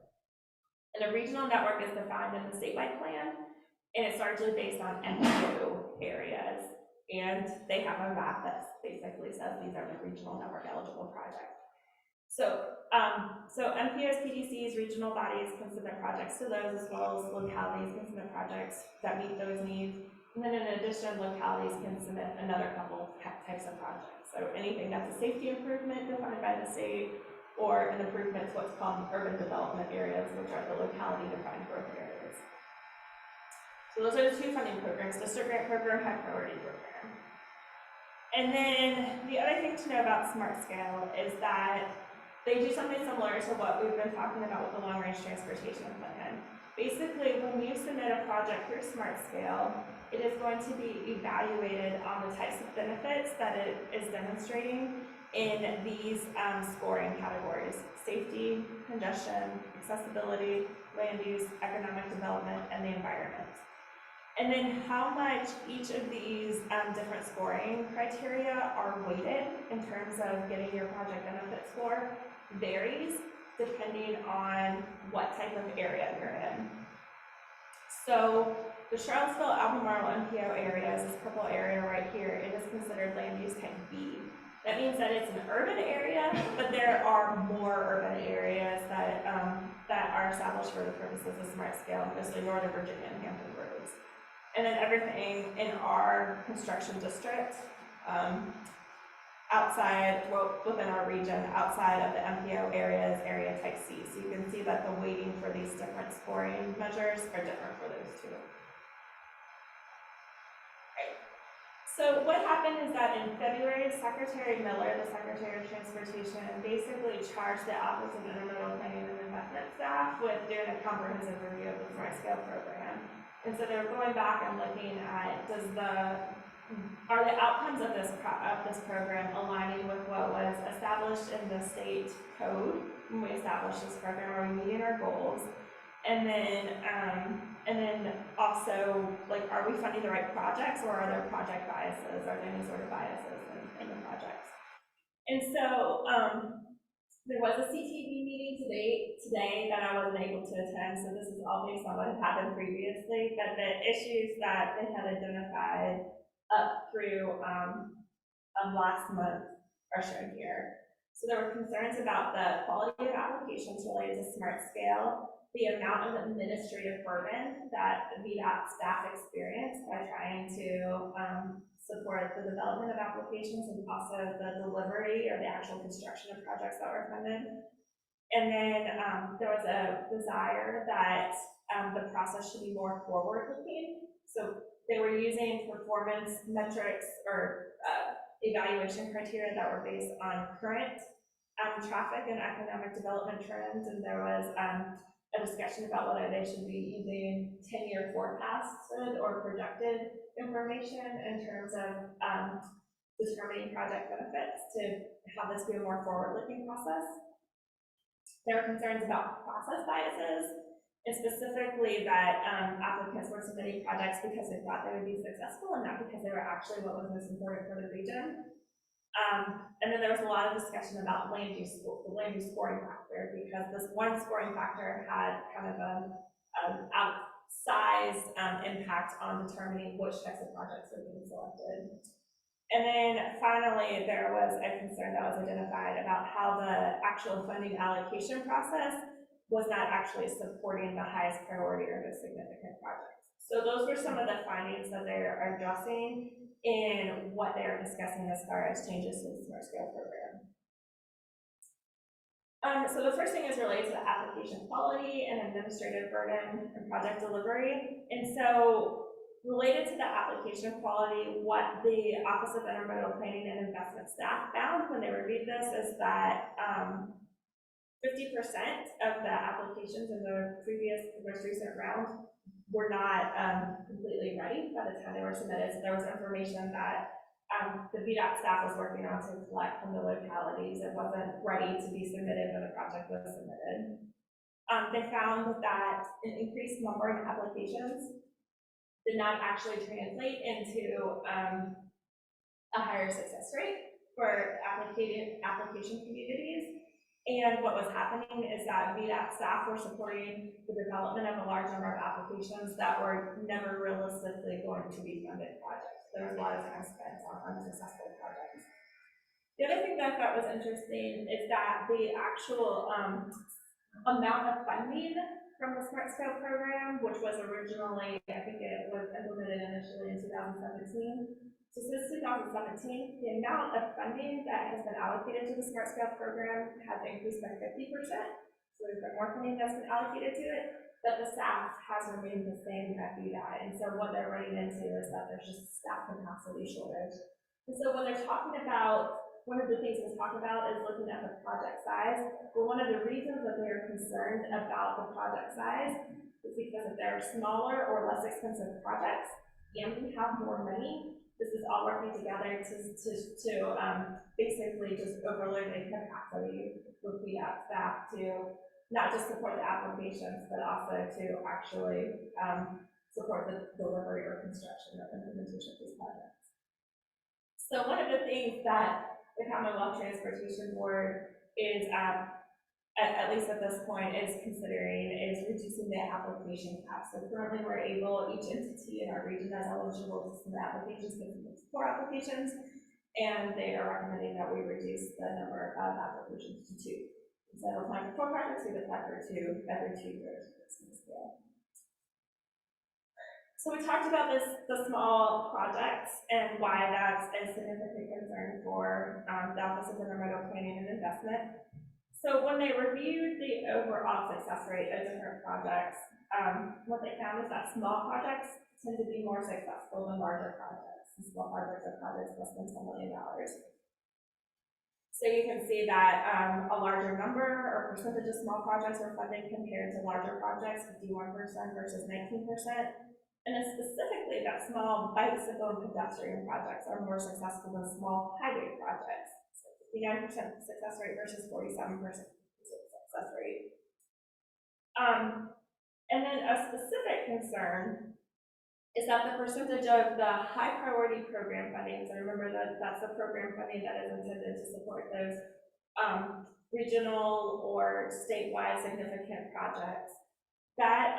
And a regional network is defined in the statewide plan, and it's largely based on MPO areas. And they have a map that basically says these are the regional network eligible projects. So MPOs, PDCs, regional bodies can submit projects to those, as well as localities can submit projects that meet those needs. And then in addition, localities can submit another couple of types of projects. So anything that's a safety improvement defined by the state, or an improvement to what's called urban development areas, which are the locality defined growth areas. So those are the two funding programs, district grant program, high priority program. And then the other thing to know about Smart Scale is that they do something similar to what we've been talking about with the long range transportation plan. Basically, when you submit a project through Smart Scale, it is going to be evaluated on the types of benefits that it is demonstrating in these scoring categories: safety, congestion, accessibility, land use, economic development, and the environment. And then how much each of these different scoring criteria are weighted in terms of getting your project benefit score varies depending on what type of area you're in. So the Charlottesville, Albemarle, MPO areas, this purple area right here, it is considered land use type B. That means that it's an urban area, but there are more urban areas that are established for the purposes of Smart Scale, mostly Northern Virginia and Hampton Roads. And then everything in our construction district, within our region, outside of the MPO areas, area type C. So you can see that the weighting for these different scoring measures are different for those two. Right. So what happened is that in February, Secretary Miller, the Secretary of Transportation, basically charged the Office of Intermodal Planning and Investment staff with doing a comprehensive review of the Smart Scale program. And so they're going back and looking at, does the are the outcomes of this program aligning with what was established in the state code when we established this program? Are we meeting our goals? And then also, like, are we funding the right projects, or are there project biases? Are there any sort of biases in the projects? And so there was a CTV meeting today that I wasn't able to attend, so this is all based on what had happened previously, but the issues that they had identified up through last month are shown here. So there were concerns about the quality of applications related to smart scale, the amount of administrative burden that the VDOT staff experienced by trying to support the development of applications, and also the delivery or the actual construction of projects that were funded. And then there was a desire that the process should be more forward-looking. So they were using performance metrics or evaluation criteria that were based on current traffic and economic development trends, and there was a discussion about whether they should be using 10-year forecasted or projected information in terms of determining project benefits to have this be a more forward-looking process. There are concerns about process biases, and specifically that applicants were submitting projects because they thought they would be successful and not because they were actually what was most important for the region. And then there was a lot of discussion about the land use scoring factor, because this one scoring factor had kind of an outsized impact on determining which types of projects were being selected. And then finally, there was a concern that was identified about how the actual funding allocation process was not actually supporting the highest priority or most significant projects. So those were some of the findings that they are addressing in what they are discussing as far as changes to the Smart Scale program. So the first thing is related to the application quality and administrative burden and project delivery. And so related to the application quality, what the Office of Intermodal Planning and Investment staff found when they reviewed this is that 50% of the applications in the most recent round were not completely ready by the time they were submitted. So there was information that the VDOT staff was working on to collect from the localities. It wasn't ready to be submitted when the project was submitted. They found that an increased number of applications did not actually translate into a higher success rate for application communities. And what was happening is that VDOT staff were supporting the development of a large number of applications that were never realistically going to be funded projects. There was a lot of time spent on unsuccessful projects. The other thing that I thought was interesting is that the actual amount of funding from the Smart Scale program, which was originally, I think it was implemented initially in 2017. So since 2017, the amount of funding that has been allocated to the Smart Scale program has increased by 50%. So there's been more funding that's been allocated to it, but the staff has remained the same at VDOT. And so what they're running into is that there's just staff capacity shortage. And so when they're talking about, one of the things we talk about is looking at the project size. But one of the reasons that they're concerned about the project size is because if they're smaller or less expensive projects and we have more money, this is all working together to basically just overload the capacity with VDOT staff to not just support the applications, but also to actually support the delivery or construction or implementation of these projects. So one of the things that the Commonwealth Transportation Board is, at least at this point, is considering is reducing the application cap. So currently we're able, each entity in our region that's eligible to submit applications can submit 4 applications, and they are recommending that we reduce the number of applications to 2. Instead of applying for 4 projects, we apply for 2 every 2 years for this scale. So we talked about the small projects and why that's a significant concern for the Office of Intermodal Planning and Investment. So when they reviewed the overall success rate of different projects, what they found is that small projects tend to be more successful than larger projects. And small projects are projects less than $10 million. So you can see that a larger number or percentage of small projects are funded compared to larger projects, 51% versus 19%. And then specifically that small bicycle and pedestrian projects are more successful than small highway projects. So 59% success rate versus 47% success rate. And then a specific concern is that the percentage of the high priority program funding, so remember that that's the program funding that is intended to support those regional or statewide significant projects, that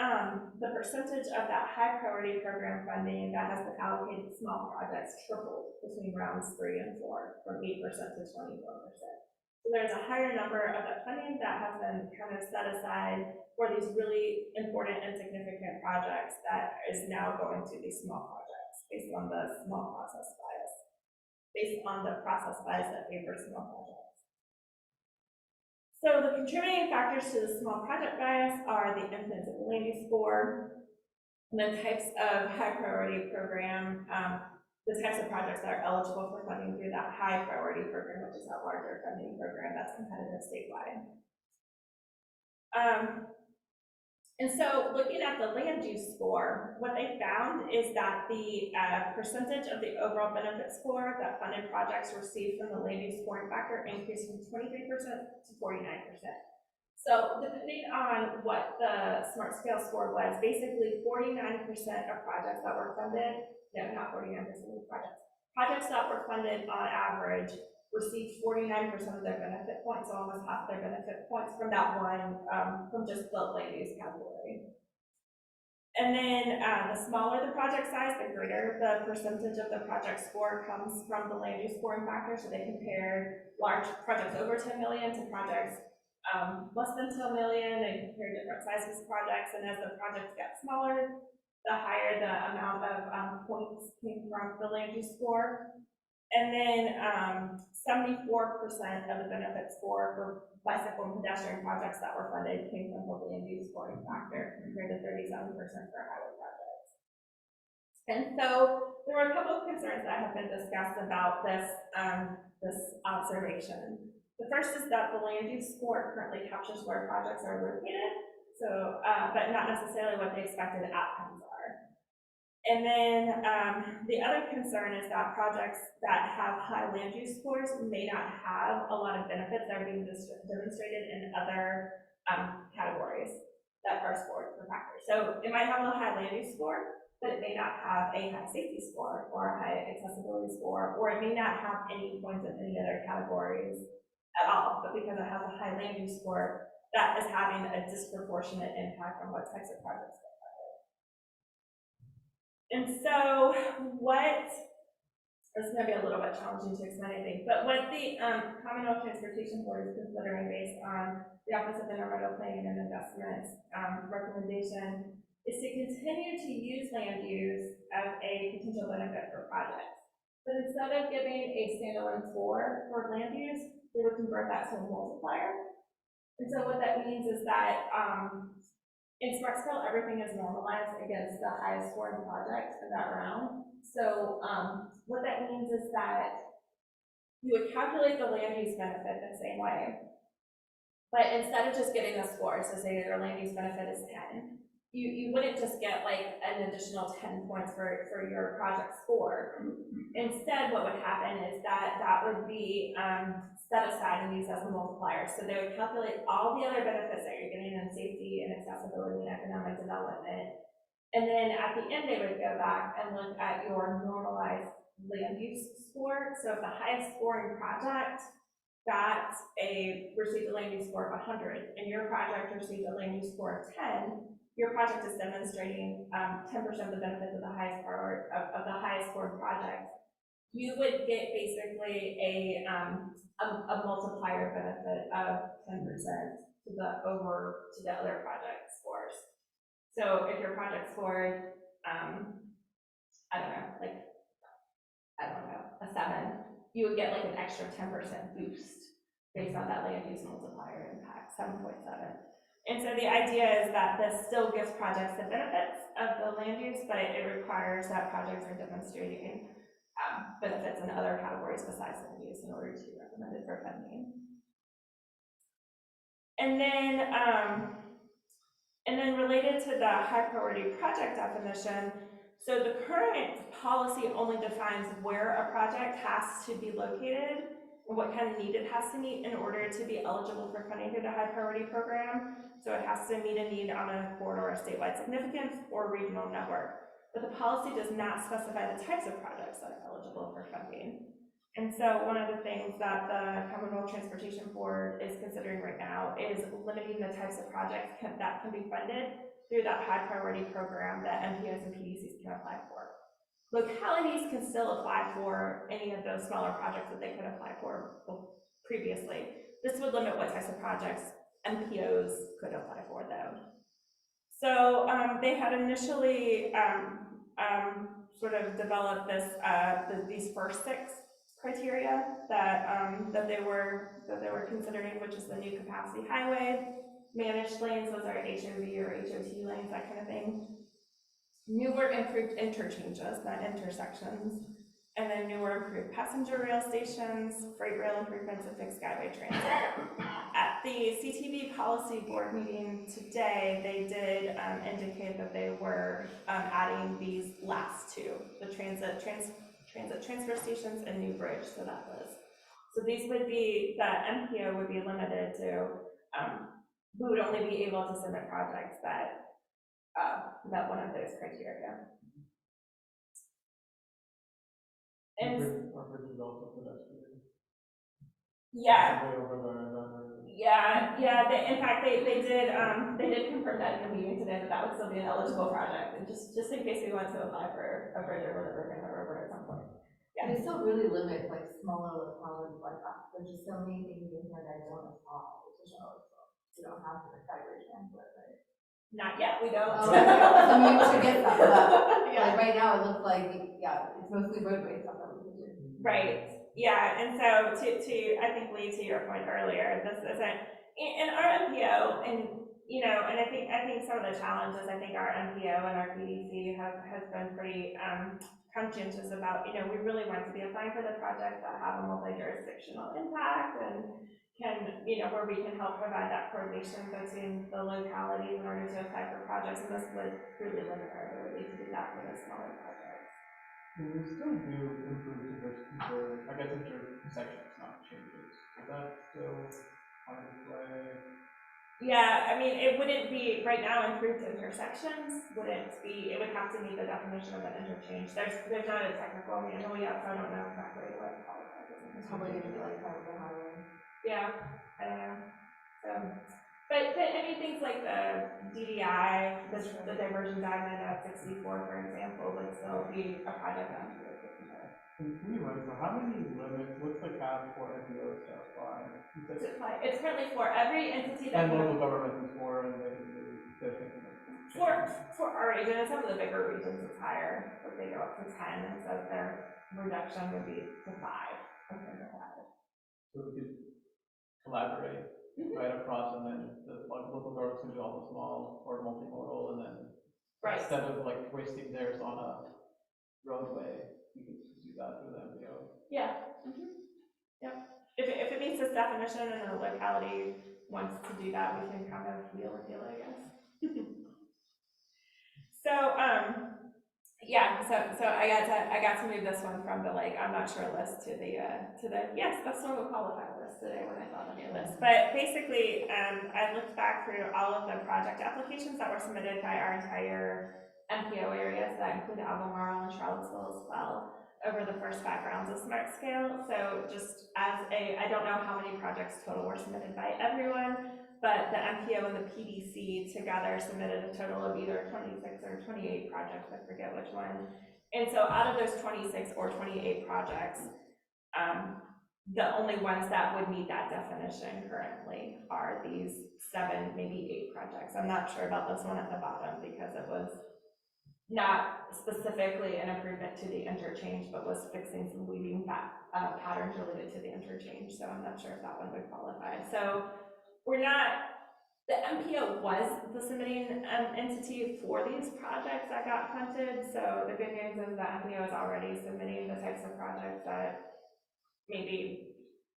the percentage of that high priority program funding that has been allocated to small projects tripled between rounds 3 and 4, from 8% to 24%. So there's a higher number of the funding that has been kind of set aside for these really important and significant projects that is now going to these small projects based on the small process bias, based on the process bias that favors small projects. So the contributing factors to the small project bias are the influence of the land use score, and the types of high priority program, the types of projects that are eligible for funding through that high priority program, which is that larger funding program that's competitive statewide. And so looking at the land use score, what they found is that the percentage of the overall benefit score that funded projects received from the land use scoring factor increased from 23% to 49%. So depending on what the smart scale score was, basically 49% of projects that were funded, no, not 49% of projects that were funded on average received 49% of their benefit points, so almost half their benefit points from that one, from just the land use category. And then the smaller the project size, the greater the percentage of the project score comes from the land use scoring factor. So they compared large projects over 10 million to projects less than 10 million. They compared different sizes of projects, and as the projects get smaller, the higher the amount of points came from the land use score. And then 74% of the benefit score for bicycle and pedestrian projects that were funded came from the land use scoring factor, compared to 37% for highway projects. And so there were a couple of concerns that have been discussed about this, this observation. The first is that the land use score currently captures where projects are located, so, but not necessarily what the expected outcomes are. And then the other concern is that projects that have high land use scores may not have a lot of benefits that are being demonstrated in other categories that are scored for factors. So it might have a high land use score, but it may not have a high safety score or a high accessibility score, or it may not have any points in any other categories at all, but because it has a high land use score, that is having a disproportionate impact on what types of projects. And so what, this is going to be a little bit challenging to explain, I think, but what the Commonwealth Transportation Board is considering based on the Office of Environmental Planning and Investments recommendation is to continue to use land use as a potential benefit for projects. But instead of giving a standalone score for land use, they would convert that to a multiplier. And so what that means is that in smart scale, everything is normalized against the highest scoring project in that round. So what that means is that you would calculate the land use benefit the same way, but instead of just getting a score, so say your land use benefit is 10, you wouldn't just get like an additional 10 points for your project score. Instead, what would happen is that that would be set aside and used as a multiplier. So they would calculate all the other benefits that you're getting in safety and accessibility and economic development. And then at the end, they would go back and look at your normalized land use score. So if the highest scoring project received a land use score of 100, and your project received a land use score of 10, your project is demonstrating 10% of the benefits of the highest scored project. You would get basically a multiplier benefit of 10% to the other project scores. So if your project scored, a 7, you would get like an extra 10% boost based on that land use multiplier impact, 7.7. And so the idea is that this still gives projects the benefits of the land use, but it requires that projects are demonstrating benefits in other categories besides land use in order to be recommended for funding. And then related to the high priority project definition, So the current policy only defines where a project has to be located and what kind of need it has to meet in order to be eligible for funding through the high priority program. So it has to meet a need on a corridor of statewide significance or regional network. But the policy does not specify the types of projects that are eligible for funding. And so one of the things that the Commonwealth Transportation Board is considering right now is limiting the types of projects that can be funded through that high priority program that MPOs and PDCs can apply for. Localities can still apply for any of those smaller projects that they could apply for previously. This would limit what types of projects MPOs could apply for though. So they had initially sort of developed this these first 6 criteria that they were considering, which is the new capacity highway, managed lanes, those are HOV or HOT lanes, that kind of thing. Newer improved interchanges, not intersections, and then newer improved passenger rail stations, freight rail improvements, and fixed skyway transit. At the CTV Policy Board meeting today, they did indicate that they were adding these last 2, the transit transfer stations and new bridge, so that was. So these would be, the MPO would be limited to, we would only be able to submit projects that met one of those criteria. And Our bridge is also pedestrian. yeah, Way over the in fact, they did confirm that in the meeting today, that would still be an eligible project, and just in case we want to apply for a bridge over the river at some point. Yeah. They still really limit like smaller localities like that. There's just so many things in here that don't apply to Charlottesville. We don't have the skyway transit, right? Not yet, we don't. So maybe we should get some, but Yeah. like right now it looks like, it's mostly roadway stuff that we can do. Right, yeah, and so to I think, Lee, to your point earlier, this isn't, in our MPO, and, you know, and I think some of the challenges, I think our MPO and our PDC has been pretty conscientious about, you know, we really want to be applying for the projects that have a multi-jurisdictional impact and can, you know, where we can help provide that coordination between the localities in order to apply for projects, and this would really limit our ability to do that for the smaller projects. We still do improve diversity for, I guess, intersections, not changes. Is that still on play? Yeah, I mean, it wouldn't be, right now, improved intersections wouldn't be, it would have to meet the definition of an interchange. There's not a technical manual yet, so I don't know exactly what qualifies as an It's probably interchange. gonna be like part of the highway. Yeah, I don't know. So, but I mean, things like the DDI, the diversion diamond at 64, for example, would still be a project that I'm really looking at. Can you run, so how many limits, what's the cap for MPOs to apply? It's currently for every entity that. And local government is for, and they're thinking of. For our region, and some of the bigger regions it's higher, but they go up to 10, and so their reduction would be to 5. So we could collaborate right across, and then the local governments can do all the small or multimodal, and then Right. instead of like wasting theirs on a roadway, we could do that through the MPO. Yeah. Yep. If it meets this definition and the locality wants to do that, we can kind of wheel and deal, I guess. So, yeah, so I got to move this one from the like, I'm not sure list to the yes, that's one will qualify list today when I thought of your list. But basically, I looked back through all of the project applications that were submitted by our entire MPO area, so that included Albemarle and Charlottesville as well, over the first 5 rounds of Smart Scale. So just as I don't know how many projects total were submitted by everyone, but the MPO and the PDC together submitted a total of either 26 or 28 projects, I forget which one. And so out of those 26 or 28 projects, the only ones that would meet that definition currently are these 7, maybe 8 projects. I'm not sure about this one at the bottom because it was not specifically an improvement to the interchange, but was fixing some weaving patterns related to the interchange. So I'm not sure if that one would qualify. So we're not, the MPO was the submitting entity for these projects that got funded. So the good news is that MPO is already submitting the types of projects that maybe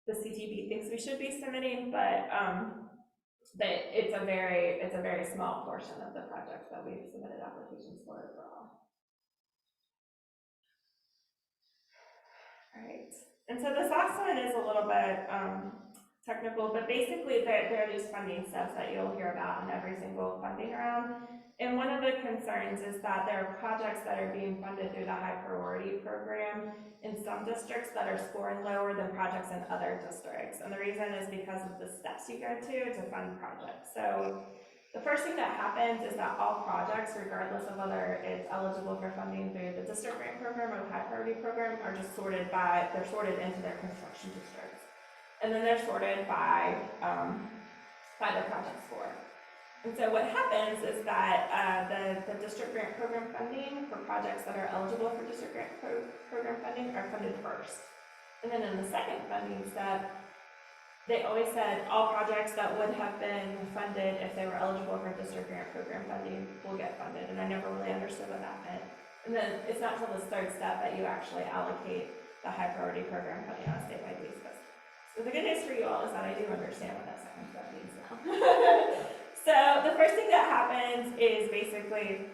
the CTB thinks we should be submitting, but it's a very small portion of the projects that we've submitted applications for overall. Right, and so this last one is a little bit, technical, but basically there are these funding steps that you'll hear about in every single funding round. And one of the concerns is that there are projects that are being funded through the high priority program in some districts that are scoring lower than projects in other districts. And the reason is because of the steps you go to fund projects. So the first thing that happens is that all projects, regardless of whether it's eligible for funding through the district grant program or the high priority program, are just sorted into their construction districts. And then they're sorted by their project score. And so what happens is that the district grant program funding for projects that are eligible for district grant program funding are funded first. And then in the second funding step, they always said all projects that would have been funded if they were eligible for district grant program funding will get funded. And I never really understood what that meant. And then it's not until this third step that you actually allocate the high priority program funding on a statewide basis. So the good news for you all is that I do understand what that second step means now. So the first thing that happens is basically,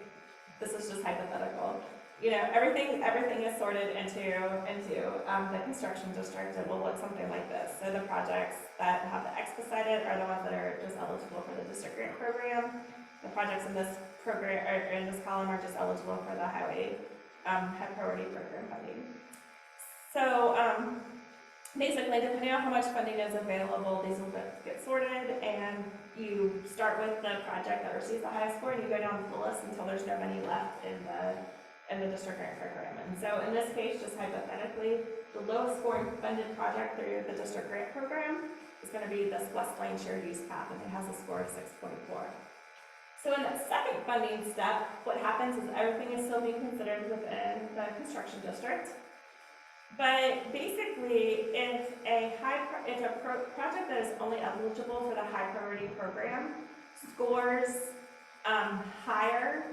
this is just hypothetical. You know, everything is sorted into the construction district. It will look something like this. So the projects that have the X beside it are the ones that are just eligible for the district grant program. The projects in this program or in this column are just eligible for the high priority program funding. So basically, depending on how much funding is available, these will get sorted, and you start with the project that receives the highest score, and you go down the list until there's no money left in the district grant program. And so in this case, just hypothetically, the lowest scoring funded project through the district grant program is going to be this West Lane shared use path, and it has a score of 6.4. So in that second funding step, what happens is everything is still being considered within the construction district. But basically, if a project that is only eligible for the high priority program scores higher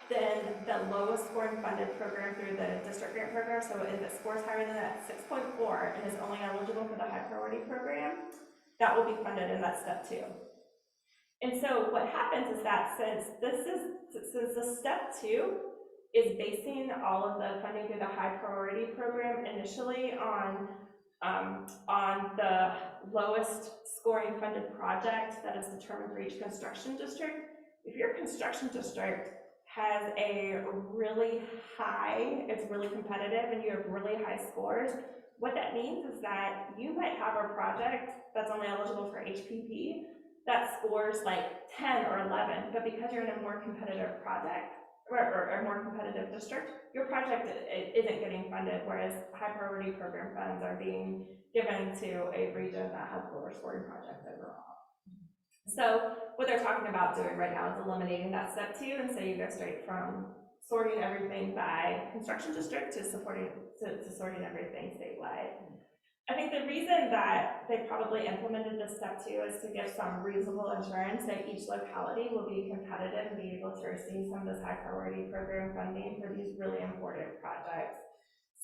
than the lowest scoring funded program through the district grant program, so if it scores higher than that 6.4 and is only eligible for the high priority program, that will be funded in that step 2. And so what happens is that since the step 2 is basing all of the funding through the high priority program initially on the lowest scoring funded project that is determined for each construction district. If your construction district has a really high, it's really competitive, and you have really high scores, what that means is that you might have a project that's only eligible for HPP that scores like 10 or 11, but because you're in a more competitive project, or a more competitive district, your project isn't getting funded, whereas high priority program funds are being given to a region that has lower scoring projects overall. So what they're talking about doing right now is eliminating that step 2, and so you go straight from sorting everything by construction district to sorting everything statewide. I think the reason that they probably implemented this step 2 is to give some reasonable assurance that each locality will be competitive and be able to receive some of this high priority program funding for these really important projects.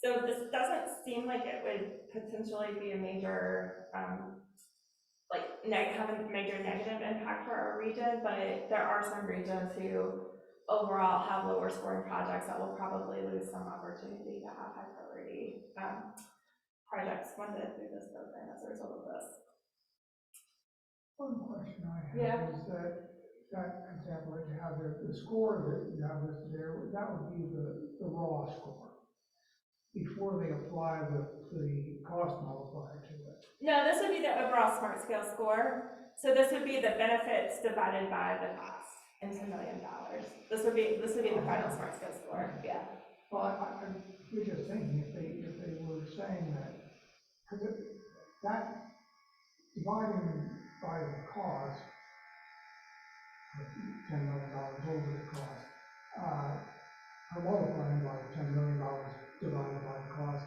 So this doesn't seem like it would potentially be a major, have a major negative impact for our region, but there are some regions who overall have lower scoring projects that will probably lose some opportunity to have high priority projects funded through this program as a result of this. One question I have is that example that you have there, the score that you have listed there, that would be the raw score before they apply the cost multiplier to it. No, this would be the overall smart scale score. So this would be the benefits divided by the cost in $10 million. This would be the final smart scale score. Yeah. Well, I was just thinking if they were saying that, because that dividing by the cost, $10 million over the cost, or multiplying by $10 million divided by the cost,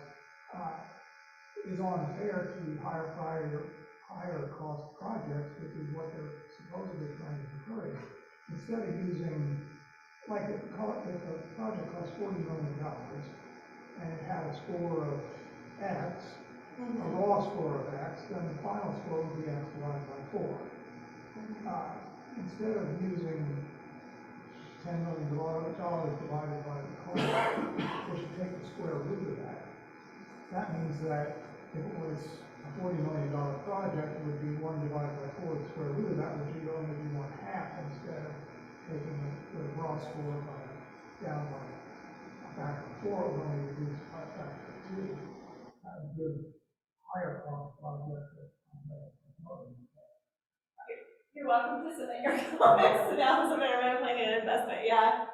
is unfair to higher cost projects, which is what they're supposedly trying to encourage. Instead of using, like if a project costs $40 million and it had a score of X, a raw score of X, then the final score would be X divided by 4. Instead of using $10 million divided by the cost, they should take the square root of that. that means that if it was a $40 million project, it would be 1 divided by 4 the square root of that, which would only be 1/2 instead of taking the raw score down by a factor of 4, it would only reduce by a factor of 2. That would give higher cost project. You're welcome to submit your comments to now submit a planning and investment, yeah.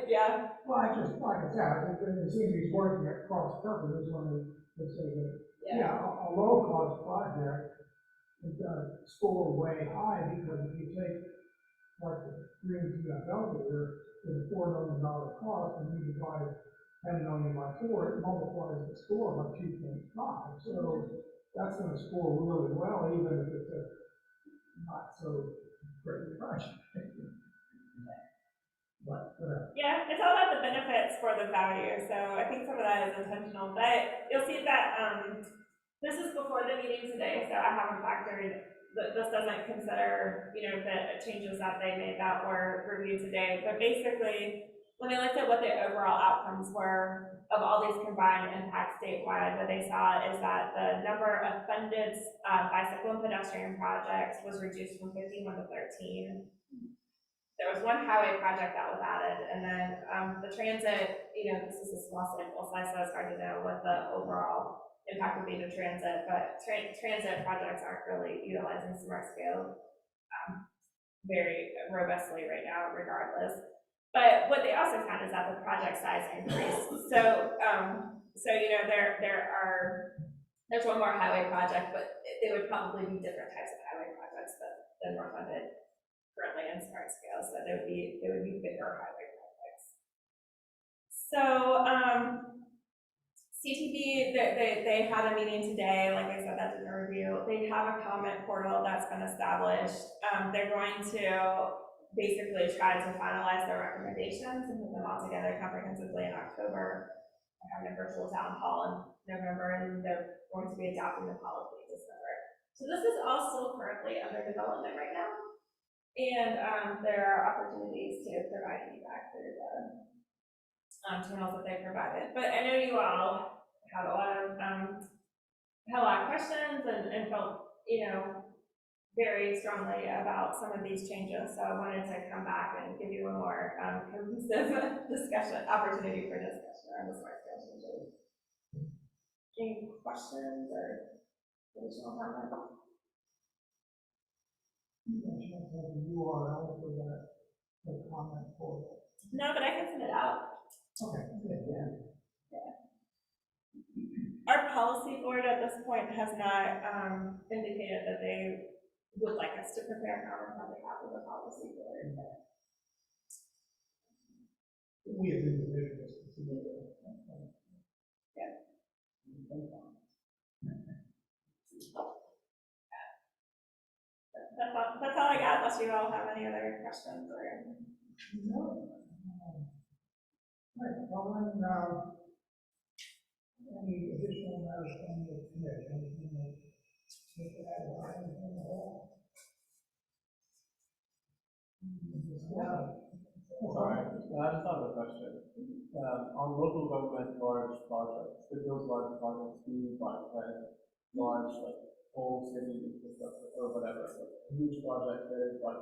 Yeah. Well, I just, like I said, I think it seems he's working at cross purposes when they say that, yeah, a low cost project is gonna score way high, because if you take like the green TFL here, with a $4 million cost, and you divide 10 million by 4, it multiplies the score by 2.5. So that's gonna score really well, even if it's a not so great project. But, Yeah, it's all about the benefits for the value, so I think some of that is intentional, but you'll see that, this is before the meeting today, so I haven't factored, this doesn't consider, the changes that they made that were reviewed today, but basically, when they looked at what the overall outcomes were of all these combined impacts statewide, what they saw is that the number of funded bicycle and pedestrian projects was reduced from 51 to 13. There was one highway project that was added, and then the transit, this is a small sample size, so it's hard to know what the overall impact would be to transit, but transit projects aren't really utilizing smart scale very robustly right now, regardless. But what they also found is that the project size increased. So, there's one more highway project, but they would probably be different types of highway projects than were funded currently in smart scale. So they would be bigger highway projects. So, CTV, they had a meeting today. Like I said, that's in a review. They have a comment portal that's been established. They're going to basically try to finalize their recommendations and put them all together comprehensively in October. They're having a virtual town hall in November, and they're going to be adopting the policy in December. So this is all still currently under development right now, and there are opportunities to provide feedback through the channels that they provided. But I know you all had a lot of questions and felt, very strongly about some of these changes. So I wanted to come back and give you a more cohesive opportunity for discussion on the smart scale changes. Any questions or additional comments? you mentioned the URL for the comment portal. No, but I can send it out. Okay, yeah. Our policy board at this point has not indicated that they would like us to prepare comments on behalf of the policy board. We as individuals can submit it. Yeah. That's all I got, unless you all have any other questions or. No. Right, well, then, any additional matters from the commission, anything that we could add or anything at all? Sorry, I just have a question. On local government large projects, could those large projects be large, like whole city infrastructure or whatever, like a huge project that is large?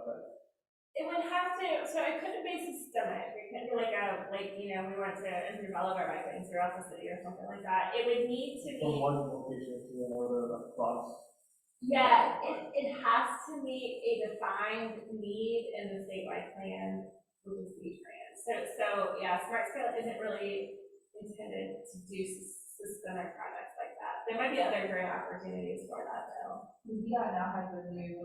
It would have to, so it couldn't be systemic. It couldn't be we want to improve all of our bike lanes throughout the city or something like that. It would need to be. From one location to another across. Yeah, it has to meet a defined need in the statewide plan, which is the plan. So yeah, smart scale isn't really intended to do systemic projects like that. There might be other grant opportunities for that though. VDOT now has a new,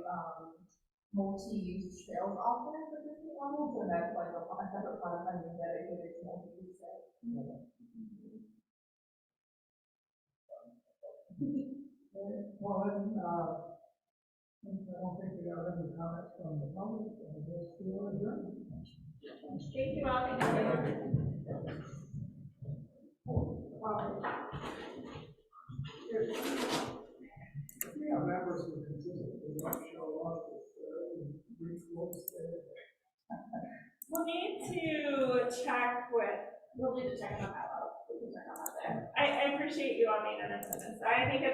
multi-use trails offering for this level, so that's like a separate product funding dedicated to multi-use trails. Well, then, I don't think we have any comments from the public, I guess we'll adjourn. Thank you all. Thank you. We have members who consistently don't show up with brief looks there. We'll need to check on that. We can check on that there. I appreciate appreciate you all being in attendance. I think it's